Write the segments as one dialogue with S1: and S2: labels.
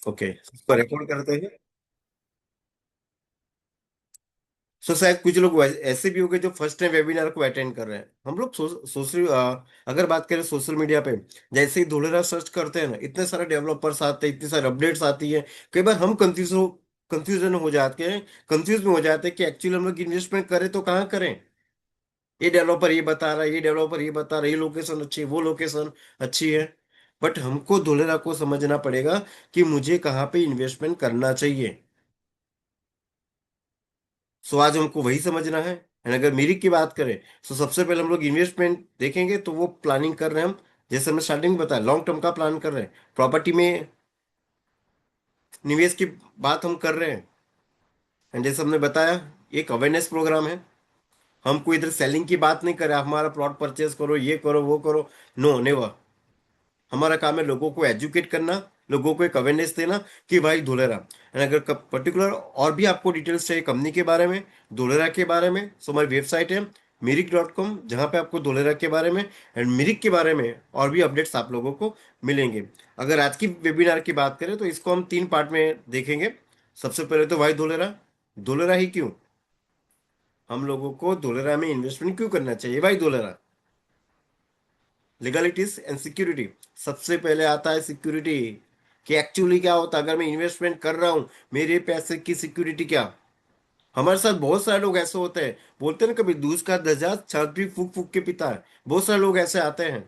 S1: Okay, इसको record करते हैं। सो शायद कुछ लोग ऐसे भी होंगे जो फर्स्ट टाइम वेबिनार को अटेंड कर रहे हैं। हम लोग सोशल, अगर बात करें सोशल मीडिया पे, जैसे ही धुलेरा सर्च करते हैं ना, इतने सारे डेवलपर्स आते हैं, इतनी सारी अपडेट्स आती है। कई बार हम कंफ्यूजन हो जाते हैं, कंफ्यूज में हो जाते हैं कि एक्चुअली हम लोग इन्वेस्टमेंट करें तो कहाँ करें। ये डेवलपर ये बता रहा है, ये डेवलपर ये बता रहा है, ये लोकेशन अच्छी है, वो लोकेशन अच्छी है। बट हमको धुलेरा को समझना पड़ेगा कि मुझे कहाँ पे इन्वेस्टमेंट करना चाहिए। सो आज हमको वही समझना है। एंड अगर मेरी की बात करें, तो सबसे पहले हम लोग इन्वेस्टमेंट देखेंगे, तो वो प्लानिंग कर रहे हैं हम। जैसे हमने स्टार्टिंग में बताया, लॉन्ग टर्म का प्लान कर रहे हैं, प्रॉपर्टी में निवेश की बात हम कर रहे हैं। एंड जैसे हमने बताया, एक अवेयरनेस प्रोग्राम है। हमको इधर सेलिंग की बात नहीं कर रहे, हमारा प्लॉट परचेज करो, ये करो, वो करो। No, never. हमारा काम है लोगों को एजुकेट करना, लोगों को एक अवेयरनेस देना कि भाई धोलेरा। एंड अगर पर्टिकुलर और भी आपको डिटेल्स चाहिए कंपनी के बारे में, धोलेरा के बारे में, तो हमारी वेबसाइट है मिरिक.com, जहाँ पे आपको धोलेरा के बारे में एंड मिरिक के बारे में और भी अपडेट्स आप लोगों को मिलेंगे। अगर आज की वेबिनार की बात करें, तो इसको हम 3 पार्ट में देखेंगे। सबसे पहले तो भाई धोलेरा, धोलेरा ही क्यों, हम लोगों को धोलेरा में इन्वेस्टमेंट क्यों करना चाहिए भाई धोलेरा। Legalities and security. सबसे पहले आता है सिक्योरिटी, कि एक्चुअली क्या होता है अगर मैं इन्वेस्टमेंट कर रहा हूं, मेरे पैसे की सिक्योरिटी क्या। हमारे साथ बहुत सारे लोग ऐसे होते हैं, बोलते हैं ना, कभी दूध का दर्जा छाछ भी फूक फूक के पीता है। बहुत सारे लोग ऐसे आते हैं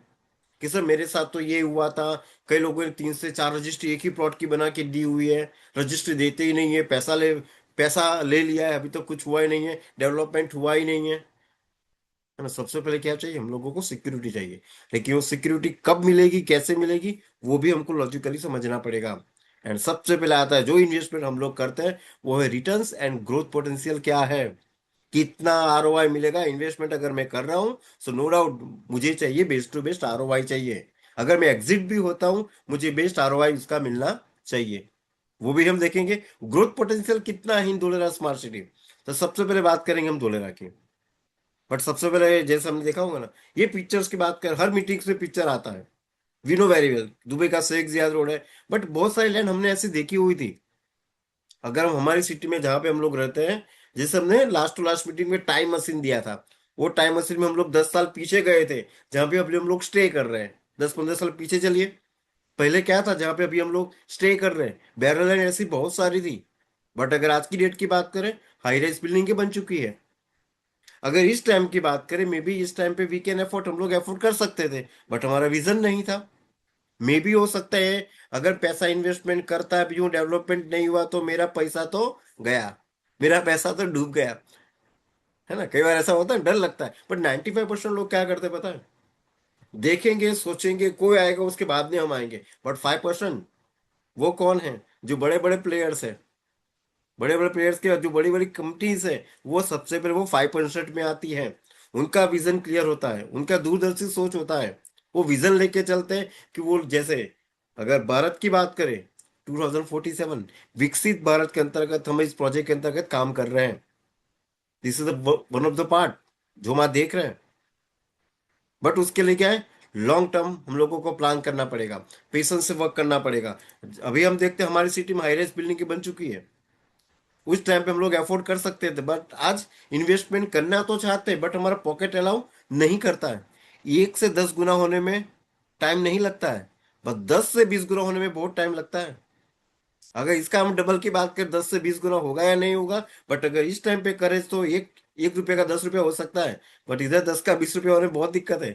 S1: कि सर मेरे साथ तो ये हुआ था। कई लोगों ने 3 से 4 रजिस्ट्री एक ही प्लॉट की बना के दी हुई है, रजिस्ट्री देते ही नहीं है, पैसा ले लिया है, अभी तो कुछ हुआ ही नहीं है, डेवलपमेंट हुआ ही नहीं है। है ना। सबसे पहले क्या चाहिए, हम लोगों को सिक्योरिटी चाहिए। लेकिन वो सिक्योरिटी कब मिलेगी, कैसे मिलेगी, वो भी हमको लॉजिकली समझना पड़ेगा। एंड सबसे पहले आता है जो इन्वेस्टमेंट हम लोग करते हैं, वो है रिटर्न्स एंड ग्रोथ पोटेंशियल क्या है। कितना आरओआई मिलेगा इन्वेस्टमेंट अगर मैं कर रहा हूँ। सो नो डाउट मुझे चाहिए बेस्ट टू बेस्ट आरओआई चाहिए। अगर मैं एग्जिट भी होता हूँ, मुझे बेस्ट आरओआई उसका मिलना चाहिए। वो भी हम देखेंगे। ग्रोथ पोटेंशियल कितना है इन धोलेरा स्मार्ट सिटी। तो सबसे पहले बात करेंगे हम धोलेरा की। बट सबसे पहले जैसे हमने देखा होगा ना, ये पिक्चर्स की बात कर, हर मीटिंग्स में पिक्चर आता है। We know very well Dubai का शेख जियाद रोड है। बट बहुत सारी लैंड हमने ऐसी देखी हुई थी। अगर हम हमारी सिटी में जहाँ पे हम लोग रहते हैं, जैसे हमने लास्ट टू लास्ट मीटिंग में टाइम मशीन दिया था, वो टाइम मशीन में हम लोग 10 साल पीछे गए थे, जहाँ पे अभी हम लोग स्टे कर रहे हैं। 10-15 साल पीछे चलिए, पहले क्या था जहाँ पे अभी हम लोग स्टे कर रहे हैं। बैरल लैंड ऐसी बहुत सारी थी। बट अगर आज की डेट की बात करें, हाई राइज बिल्डिंग बन चुकी है। अगर इस टाइम की बात करें, मे बी इस टाइम पे वी कैन एफोर्ड, हम लोग एफोर्ड कर सकते थे। बट हमारा विजन नहीं था। मे बी हो सकता है, अगर पैसा इन्वेस्टमेंट करता भी हूँ, डेवलपमेंट नहीं हुआ, तो मेरा पैसा तो गया, मेरा पैसा तो डूब गया। है ना, कई बार ऐसा होता है, डर लगता है। बट 95% लोग क्या करते हैं पता है, देखेंगे, सोचेंगे, कोई आएगा उसके बाद में हम आएंगे। बट 5%, वो कौन है, जो बड़े बड़े प्लेयर्स है, बड़े बड़े प्लेयर्स के जो बड़ी बड़ी कंपनीज है, वो सबसे पहले वो 5% में आती है। उनका विजन क्लियर होता है, उनका दूरदर्शी सोच होता है। वो विजन लेके चलते हैं कि वो जैसे, अगर भारत की बात करें, 2047 विकसित भारत के अंतर्गत हम इस प्रोजेक्ट के अंतर्गत काम कर रहे हैं। This is one of the part जो हम आज देख रहे हैं। बट उसके लिए क्या है, लॉन्ग टर्म हम लोगों को प्लान करना पड़ेगा, पेशेंस से वर्क करना पड़ेगा। अभी हम देखते हैं हमारी सिटी में हाईरेस बिल्डिंग की बन चुकी है। उस टाइम पे हम लोग अफोर्ड कर सकते थे, बट आज इन्वेस्टमेंट करना तो चाहते हैं, बट हमारा पॉकेट अलाउ नहीं करता है। 1 से 10 गुना होने में टाइम नहीं लगता है, बस 10 से 20 गुना होने में बहुत टाइम लगता है। अगर इसका हम डबल की बात करें, 10 से 20 गुना होगा या नहीं होगा। बट अगर इस टाइम पे करें, तो एक एक रुपये का 10 रुपया हो सकता है। बट इधर 10 का 20 रुपया होने में बहुत दिक्कत है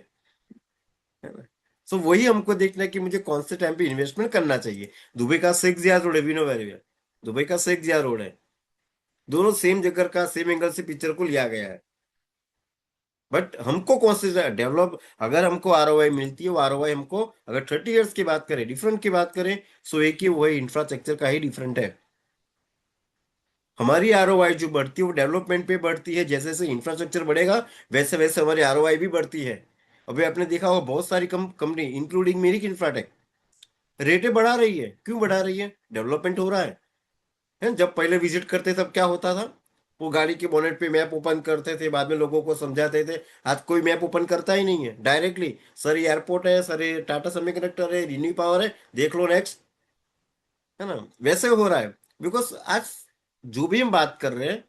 S1: ना। सो वही हमको देखना है कि मुझे कौन से टाइम पे इन्वेस्टमेंट करना चाहिए। दुबई का शेख जियाद रोड है, we know very well. Dubai का शेख जियाद रोड है, दोनों सेम जगह का सेम एंगल से पिक्चर को लिया गया है। बट हमको कौन से डेवलप, अगर हमको आरओआई मिलती है, वो आरओआई हमको, अगर 30 इयर्स की बात करें, डिफरेंट की बात करें, सो एक ही वही इंफ्रास्ट्रक्चर का ही डिफरेंट है। हमारी आरओआई जो बढ़ती है वो डेवलपमेंट पे बढ़ती है। जैसे जैसे इंफ्रास्ट्रक्चर बढ़ेगा, वैसे वैसे हमारी आरओआई भी बढ़ती है। अभी आपने देखा होगा बहुत सारी कंपनी इंक्लूडिंग मेरिक इंफ्राटेक रेटें बढ़ा रही है। क्यों बढ़ा रही है, डेवलपमेंट हो रहा है। जब पहले विजिट करते तब क्या होता था, वो गाड़ी के बोनेट पे मैप ओपन करते थे, बाद में लोगों को समझाते थे। आज कोई मैप ओपन करता ही नहीं है, डायरेक्टली सर ये एयरपोर्ट है, सर ये टाटा सेमीकंडक्टर है, रिन्यू पावर है, देख लो नेक्स्ट। है ना, वैसे हो रहा है। बिकॉज आज जो भी हम बात कर रहे हैं,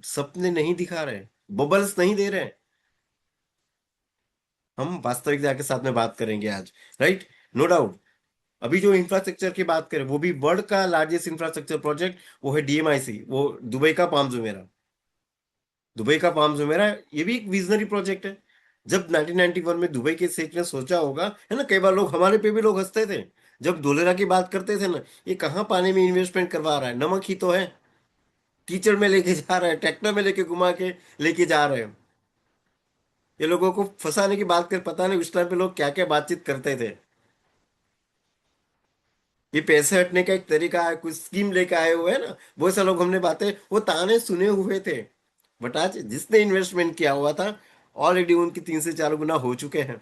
S1: सपने नहीं दिखा रहे, बबल्स नहीं दे रहे, हम वास्तविकता के साथ में बात करेंगे आज। Right, no doubt. अभी जो इंफ्रास्ट्रक्चर की बात करें, वो भी वर्ल्ड का लार्जेस्ट इंफ्रास्ट्रक्चर प्रोजेक्ट, वो है डीएमआईसी, वो दुबई का पाम जुमेरा। दुबई का पाम जुमेरा, ये भी एक विजनरी प्रोजेक्ट है। जब 1991 में दुबई के शेख ने सोचा होगा, है ना, कई बार लोग हमारे पे भी लोग हंसते थे जब धोलेरा की बात करते थे ना, ये कहाँ पानी में इन्वेस्टमेंट करवा रहा है, नमक ही तो है, कीचड़ में लेके जा रहा है, ट्रैक्टर में लेके घुमा के लेके जा रहे हैं। ये लोगों को फंसाने की बात कर, पता नहीं उस टाइम पे लोग क्या क्या बातचीत करते थे। ये पैसे हटने का एक तरीका है, कुछ स्कीम लेके आए हुए हैं ना, बहुत से लोग, हमने बातें वो ताने सुने हुए थे। बट आज जिसने इन्वेस्टमेंट किया हुआ था, ऑलरेडी उनकी 3 से 4 गुना हो चुके हैं।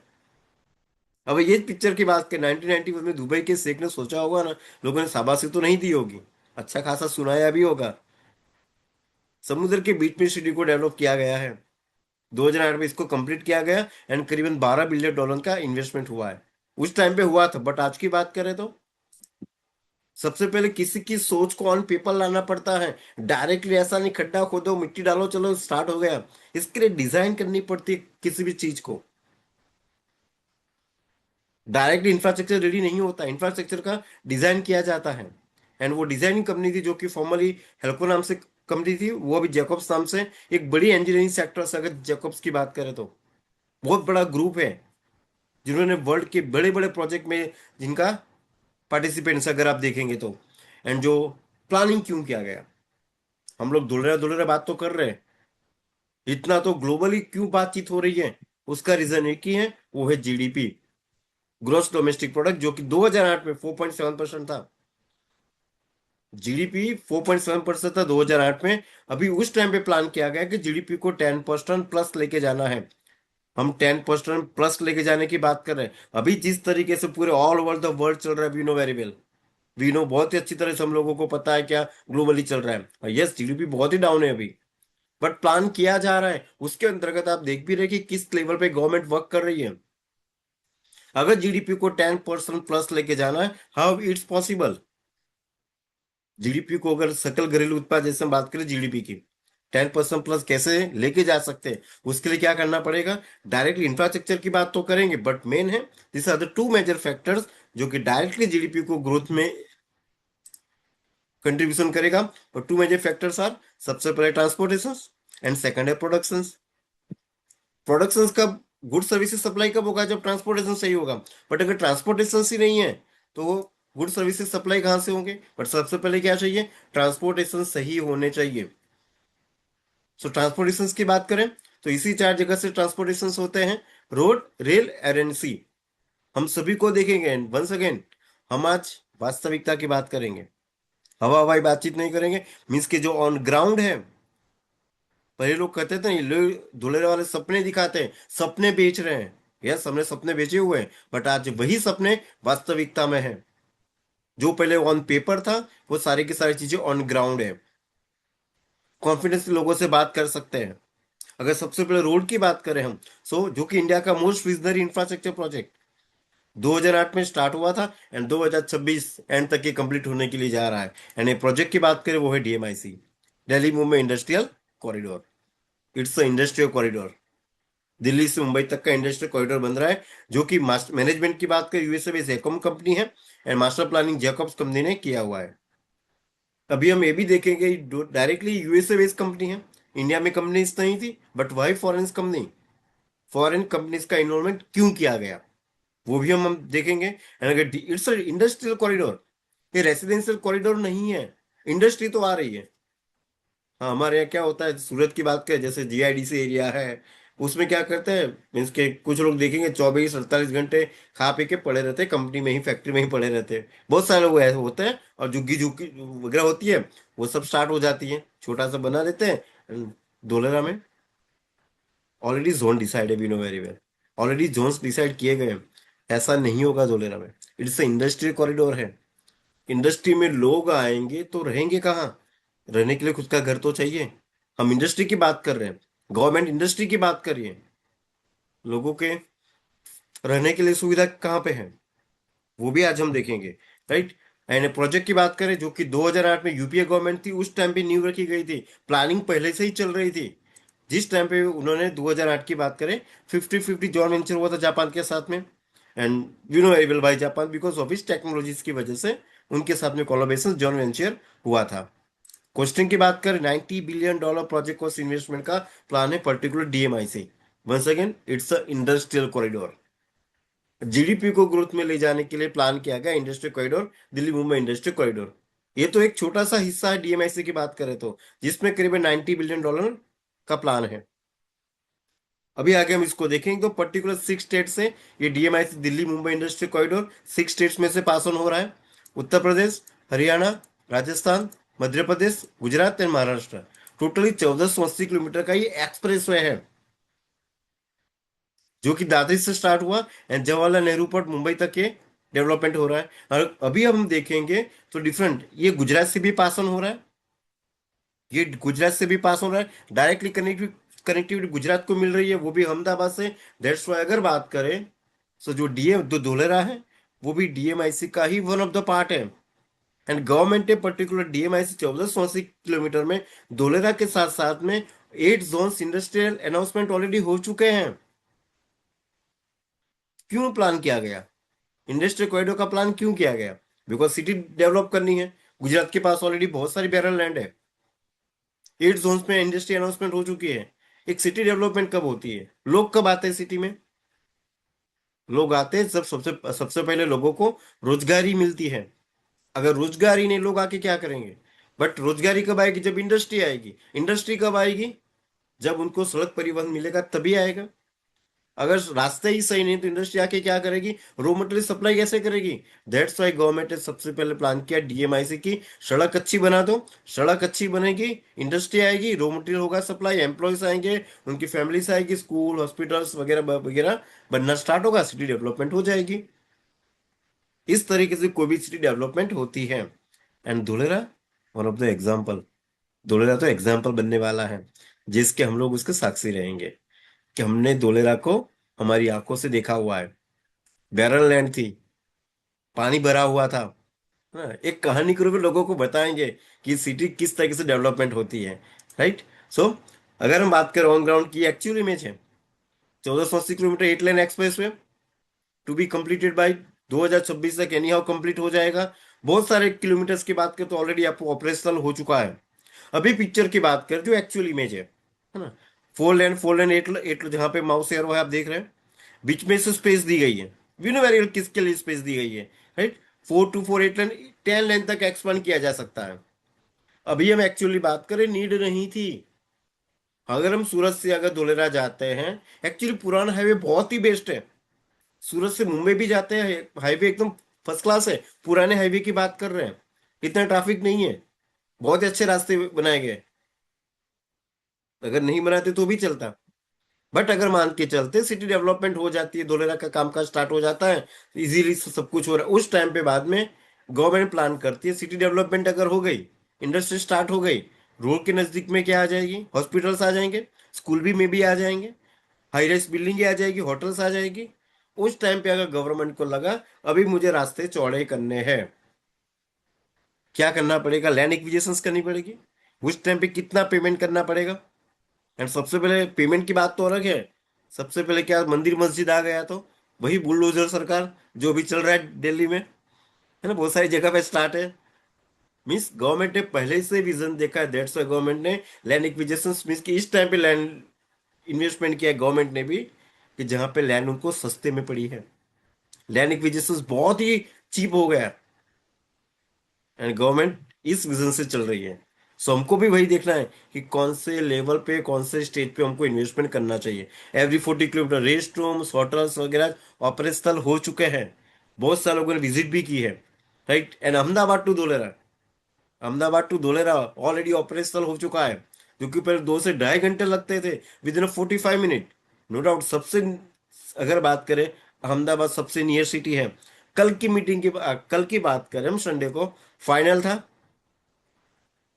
S1: अब ये पिक्चर की बात करें, 1991 में दुबई के शेख ने सोचा होगा ना, लोगों ने शाबाशी तो नहीं दी होगी, अच्छा खासा सुनाया भी होगा। समुद्र के बीच में सिटी को डेवलप किया गया है, 2008 में इसको कंप्लीट किया गया, एंड करीबन $12 बिलियन का इन्वेस्टमेंट हुआ है। उस टाइम पे हुआ था, बट आज की बात करें तो सबसे पहले किसी की सोच को ऑन पेपर लाना पड़ता है। डायरेक्टली ऐसा नहीं, खड्डा खोदो मिट्टी डालो चलो स्टार्ट हो गया। इसके लिए डिजाइन करनी पड़ती है किसी भी चीज को। डायरेक्टली इंफ्रास्ट्रक्चर रेडी नहीं होता, इंफ्रास्ट्रक्चर का डिजाइन किया जाता है। एंड वो डिजाइनिंग कंपनी थी जो कि फॉर्मली हेल्को नाम से कंपनी थी, वो अभी जैकब्स नाम से एक बड़ी इंजीनियरिंग सेक्टर से, अगर जैकब्स की बात करें तो बहुत बड़ा ग्रुप है, जिन्होंने वर्ल्ड के बड़े बड़े प्रोजेक्ट में, जिनका पार्टिसिपेंट्स अगर आप देखेंगे तो, एंड जो प्लानिंग क्यों किया गया। हम लोग दुलरे दुलरे बात तो कर रहे हैं, इतना तो ग्लोबली क्यों बातचीत हो रही है, उसका रीजन एक ही है, वो है जीडीपी, ग्रोस डोमेस्टिक प्रोडक्ट, जो कि 2008 में 4.7% था। जीडीपी 4.7% था 2008 में। अभी उस टाइम पे प्लान किया गया कि जीडीपी को 10% प्लस लेके जाना है। हम 10% प्लस लेके जाने की बात कर रहे हैं। अभी जिस तरीके से पूरे ऑल ओवर द वर्ल्ड चल रहा है, we know very well, we know बहुत ही अच्छी तरह से हम लोगों को पता है क्या ग्लोबली चल रहा है। यस, जीडीपी बहुत ही डाउन है अभी, बट प्लान किया जा रहा है। उसके अंतर्गत आप देख भी रहे कि किस लेवल पे गवर्नमेंट वर्क कर रही है। अगर जीडीपी को 10% प्लस लेके जाना है, हाउ इट्स पॉसिबल। जीडीपी को अगर सकल घरेलू उत्पाद जैसे हम बात करें जीडीपी की, 10% प्लस कैसे लेके जा सकते हैं, उसके लिए क्या करना पड़ेगा। डायरेक्टली इंफ्रास्ट्रक्चर की बात तो करेंगे, बट मेन है, this are the two major factors जो कि डायरेक्टली जीडीपी को ग्रोथ में कंट्रीब्यूशन करेगा। और टू मेजर फैक्टर्स आर, सबसे पहले ट्रांसपोर्टेशन, एंड सेकंड है प्रोडक्शन। प्रोडक्शन कब, गुड सर्विसेज सप्लाई कब होगा, जब ट्रांसपोर्टेशन सही होगा। बट अगर ट्रांसपोर्टेशन ही नहीं है, तो गुड सर्विसेज सप्लाई कहाँ से होंगे। बट सबसे पहले क्या चाहिए, ट्रांसपोर्टेशन सही होने चाहिए। सो ट्रांसपोर्टेशन की बात करें तो इसी 4 जगह से ट्रांसपोर्टेशन होते हैं, रोड, रेल, एयर एंड सी। हम सभी को देखेंगे, वंस अगेन हम आज वास्तविकता की बात करेंगे, हवा हवाई बातचीत नहीं करेंगे। मीन्स के जो ऑन ग्राउंड है, पहले लोग कहते थे, ये लोग धुलेरे वाले सपने दिखाते हैं, सपने बेच रहे हैं। यस, हमने सपने बेचे हुए हैं, बट आज वही सपने वास्तविकता में है। जो पहले ऑन पेपर था, वो सारी की सारी चीजें ऑन ग्राउंड है। कॉन्फिडेंस लोगों से बात कर सकते हैं। अगर सबसे पहले रोड की बात करें हम, सो जो कि इंडिया का मोस्ट विजनरी इंफ्रास्ट्रक्चर प्रोजेक्ट 2008 में स्टार्ट हुआ था, एंड 2026 एंड तक ये कंप्लीट होने के लिए जा रहा है। एंड ये प्रोजेक्ट की बात करें, वो है DMIC, Delhi Mumbai industrial corridor. It's a industrial corridor, Delhi से मुंबई तक का इंडस्ट्रियल कॉरिडोर बन रहा है, जो कि मास्टर मैनेजमेंट की बात करें, यूएसए बेस्ड एकम कंपनी है, and master planning Jacobs company ने किया हुआ है। अभी हम ये भी देखेंगे, डायरेक्टली यूएसए बेस्ड कंपनी है, इंडिया में कंपनीज नहीं थी, बट वही फॉरेन कंपनी, फॉरेन कंपनीज का इन्वॉल्वमेंट क्यों किया गया, वो भी हम देखेंगे। एंड अगर इट्स इंडस्ट्रियल कॉरिडोर, ये रेसिडेंशियल कॉरिडोर नहीं है, इंडस्ट्री तो आ रही है। हाँ, हमारे यहाँ क्या होता है, सूरत की बात करें, जैसे जीआईडीसी एरिया है, उसमें क्या करते हैं, मीन्स के कुछ लोग देखेंगे 24 48 घंटे खा पी के पड़े रहते हैं, कंपनी में ही, फैक्ट्री में ही पड़े रहते हैं। बहुत सारे लोग ऐसे होते हैं, और झुग्गी झुग्गी वगैरह होती है, वो सब स्टार्ट हो जाती है, छोटा सा बना देते हैं। धोलेरा में ऑलरेडी जोन डिसाइड है, we know very well, already zones decide किए गए हैं। ऐसा नहीं होगा धोलेरा में, इट्स इंडस्ट्रियल कॉरिडोर है। इंडस्ट्री में लोग आएंगे तो रहेंगे कहाँ, रहने के लिए खुद का घर तो चाहिए। हम इंडस्ट्री की बात कर रहे हैं, गवर्नमेंट इंडस्ट्री की बात कर रही है, लोगों के रहने के लिए सुविधा कहाँ पे है, वो भी आज हम देखेंगे। राइट, एंड प्रोजेक्ट की बात करें, जो कि 2008 में यूपीए गवर्नमेंट थी उस टाइम पे नींव रखी गई थी, प्लानिंग पहले से ही चल रही थी। जिस टाइम पे उन्होंने 2008 की बात करें, 50-50 जॉइंट वेंचर हुआ था जापान के साथ में। एंड यू नो एबल भाई, जापान बिकॉज ऑफ इस टेक्नोलॉजीज की वजह से उनके साथ में कोलैबोरेशन जॉइंट वेंचर हुआ था। क्वेश्चन की बात करें, $90 बिलियन प्रोजेक्ट कॉस्ट इन्वेस्टमेंट का प्लान है पर्टिकुलर डीएमआई से। Once again it's a industrial corridor, GDP को ग्रोथ में ले जाने के लिए प्लान किया गया industrial corridor, Delhi Mumbai industrial corridor. ये तो एक छोटा सा हिस्सा है डीएमआईसी की बात करें तो, जिसमें करीबन $90 बिलियन का प्लान है। अभी आगे हम इसको देखेंगे तो पर्टिकुलर 6 स्टेट से ये DMIC Delhi Mumbai industrial corridor 6 states में से पास ऑन हो रहा है। Uttar Pradesh, Haryana, Rajasthan, Madhya Pradesh, Gujarat and Maharashtra. Totally 1480 kilometre का ये एक्सप्रेस वे है, जो कि दादरी से स्टार्ट हुआ एंड जवाहरलाल नेहरू पोर्ट मुंबई तक ये डेवलपमेंट हो रहा है। और अभी हम देखेंगे तो डिफरेंट, ये गुजरात से भी पास ऑन हो रहा है, ये गुजरात से भी पास हो रहा है, डायरेक्टली कनेक्टिविटी कनेक्टिविटी गुजरात को मिल रही है, वो भी अहमदाबाद से। दैट्स वाई अगर बात करें, सो जो डीएम जो धोलेरा है, वो भी डीएमआईसी का ही वन ऑफ द पार्ट है। एंड गवर्नमेंट ने पर्टिकुलर डीएमआईसी 1480 किलोमीटर में धोलेरा के साथ साथ में 8 जोन्स इंडस्ट्रियल अनाउंसमेंट ऑलरेडी हो चुके हैं। क्यों प्लान किया गया इंडस्ट्रियल कॉरिडोर का प्लान, क्यों किया गया? बिकॉज सिटी डेवलप करनी है। गुजरात के पास ऑलरेडी बहुत सारी बैरल लैंड है, 8 जोन्स में इंडस्ट्री अनाउंसमेंट हो चुकी है। एक सिटी डेवलपमेंट कब होती है, लोग कब आते हैं सिटी में? लोग आते हैं जब सबसे सबसे पहले लोगों को रोजगारी मिलती है। अगर रोजगारी नहीं, लोग आके क्या करेंगे? बट रोजगारी कब आएगी? जब इंडस्ट्री आएगी। इंडस्ट्री कब आएगी? जब उनको सड़क परिवहन मिलेगा तभी आएगा। अगर रास्ते ही सही नहीं तो इंडस्ट्री आके क्या करेगी? रॉ मटेरियल सप्लाई कैसे करेगी? दैट्स वाई गवर्नमेंट ने सबसे पहले प्लान किया डीएमआईसी की, सड़क अच्छी बना दो। सड़क अच्छी बनेगी, इंडस्ट्री आएगी, रॉ मटेरियल होगा सप्लाई, एम्प्लॉयज आएंगे, उनकी फैमिलीज आएगी, स्कूल हॉस्पिटल्स वगैरह वगैरह बनना स्टार्ट होगा, सिटी डेवलपमेंट हो जाएगी। इस तरीके से कोई भी सिटी डेवलपमेंट होती है। And Dholera one of the example, Dholera तो एग्जाम्पल बनने वाला है, जिसके हम लोग उसके साक्षी रहेंगे कि हमने धुलेरा को हमारी आंखों से देखा हुआ है। बैरल लैंड थी, पानी भरा हुआ था। हाँ, एक कहानी के रूप में लोगों को बताएंगे कि सिटी किस तरीके से डेवलपमेंट होती है। राइट। सो अगर हम बात करें ऑन ग्राउंड की एक्चुअल इमेज है, 1480 kilometre 8 lane expressway to be completed by 2026 तक एनी हाउ कंप्लीट हो जाएगा। बहुत सारे किलोमीटर्स की बात करें तो ऑलरेडी आपको ऑपरेशनल हो चुका है। अभी पिक्चर की बात करें जो एक्चुअल इमेज है ना, 4 लेन 8 एट, जहाँ पे माउस एरो है आप देख रहे हैं, बीच में से स्पेस दी गई है। वी नो वेरी वेल किसके लिए स्पेस दी गई है। राइट। 4 to 4 8 लेन, 10 लेन तक एक्सपांड किया जा सकता है। अभी हम एक्चुअली बात करें, नीड नहीं थी। अगर हम सूरत से अगर धोलेरा जाते हैं, एक्चुअली पुराना हाईवे बहुत ही बेस्ट है। सूरत से मुंबई भी जाते हैं, हाईवे एकदम फर्स्ट क्लास है। पुराने हाईवे की बात कर रहे हैं, इतना ट्रैफिक नहीं है, बहुत ही अच्छे रास्ते बनाए गए। अगर नहीं बनाते तो भी चलता, बट अगर मान के चलते सिटी डेवलपमेंट हो जाती है, धोलेरा का काम काज स्टार्ट हो जाता है, इजीली सब कुछ हो रहा है। उस टाइम पे बाद में गवर्नमेंट प्लान करती है, सिटी डेवलपमेंट अगर हो गई, इंडस्ट्री स्टार्ट हो गई, रोड के नजदीक में क्या आ जाएगी? हॉस्पिटल्स आ जाएंगे, स्कूल भी में भी आ जाएंगे, हाई राइज बिल्डिंग आ जाएगी, होटल्स आ जाएगी। उस टाइम पे अगर गवर्नमेंट को लगा अभी मुझे रास्ते चौड़े करने हैं, क्या करना पड़ेगा? लैंड एक्विजिशंस करनी पड़ेगी। उस टाइम पे कितना पेमेंट करना पड़ेगा? एंड सबसे पहले पेमेंट की बात तो अलग है, सबसे पहले क्या मंदिर मस्जिद आ गया तो वही बुलडोजर सरकार जो भी चल रहा है दिल्ली में, है ना, बहुत सारी जगह पे स्टार्ट है। मीन्स गवर्नमेंट ने पहले से विजन देखा है, दैट्स व्हाई गवर्नमेंट ने लैंड एक्विजिशन मीन्स कि इस टाइम पे लैंड इन्वेस्टमेंट किया है गवर्नमेंट ने भी, कि जहां पे लैंड उनको सस्ते में पड़ी है, लैंड एक्विजिशन बहुत ही चीप हो गया। एंड गवर्नमेंट इस विजन से चल रही है। सो हमको भी वही देखना है कि कौन से लेवल पे, कौन से स्टेज पे हमको इन्वेस्टमेंट करना चाहिए। Every 40 kilometre rest rooms hotels वगैरह ऑपरेशनल हो चुके हैं, बहुत सारे लोगों ने विजिट भी की है। Right. And Ahmedabad to Dholera already operational हो चुका है, जो कि पहले 2 से ढाई घंटे लगते थे, within 45 minute. No doubt सबसे, अगर बात करें, अहमदाबाद सबसे नियर सिटी है। कल की बात करें, हम संडे को फाइनल था,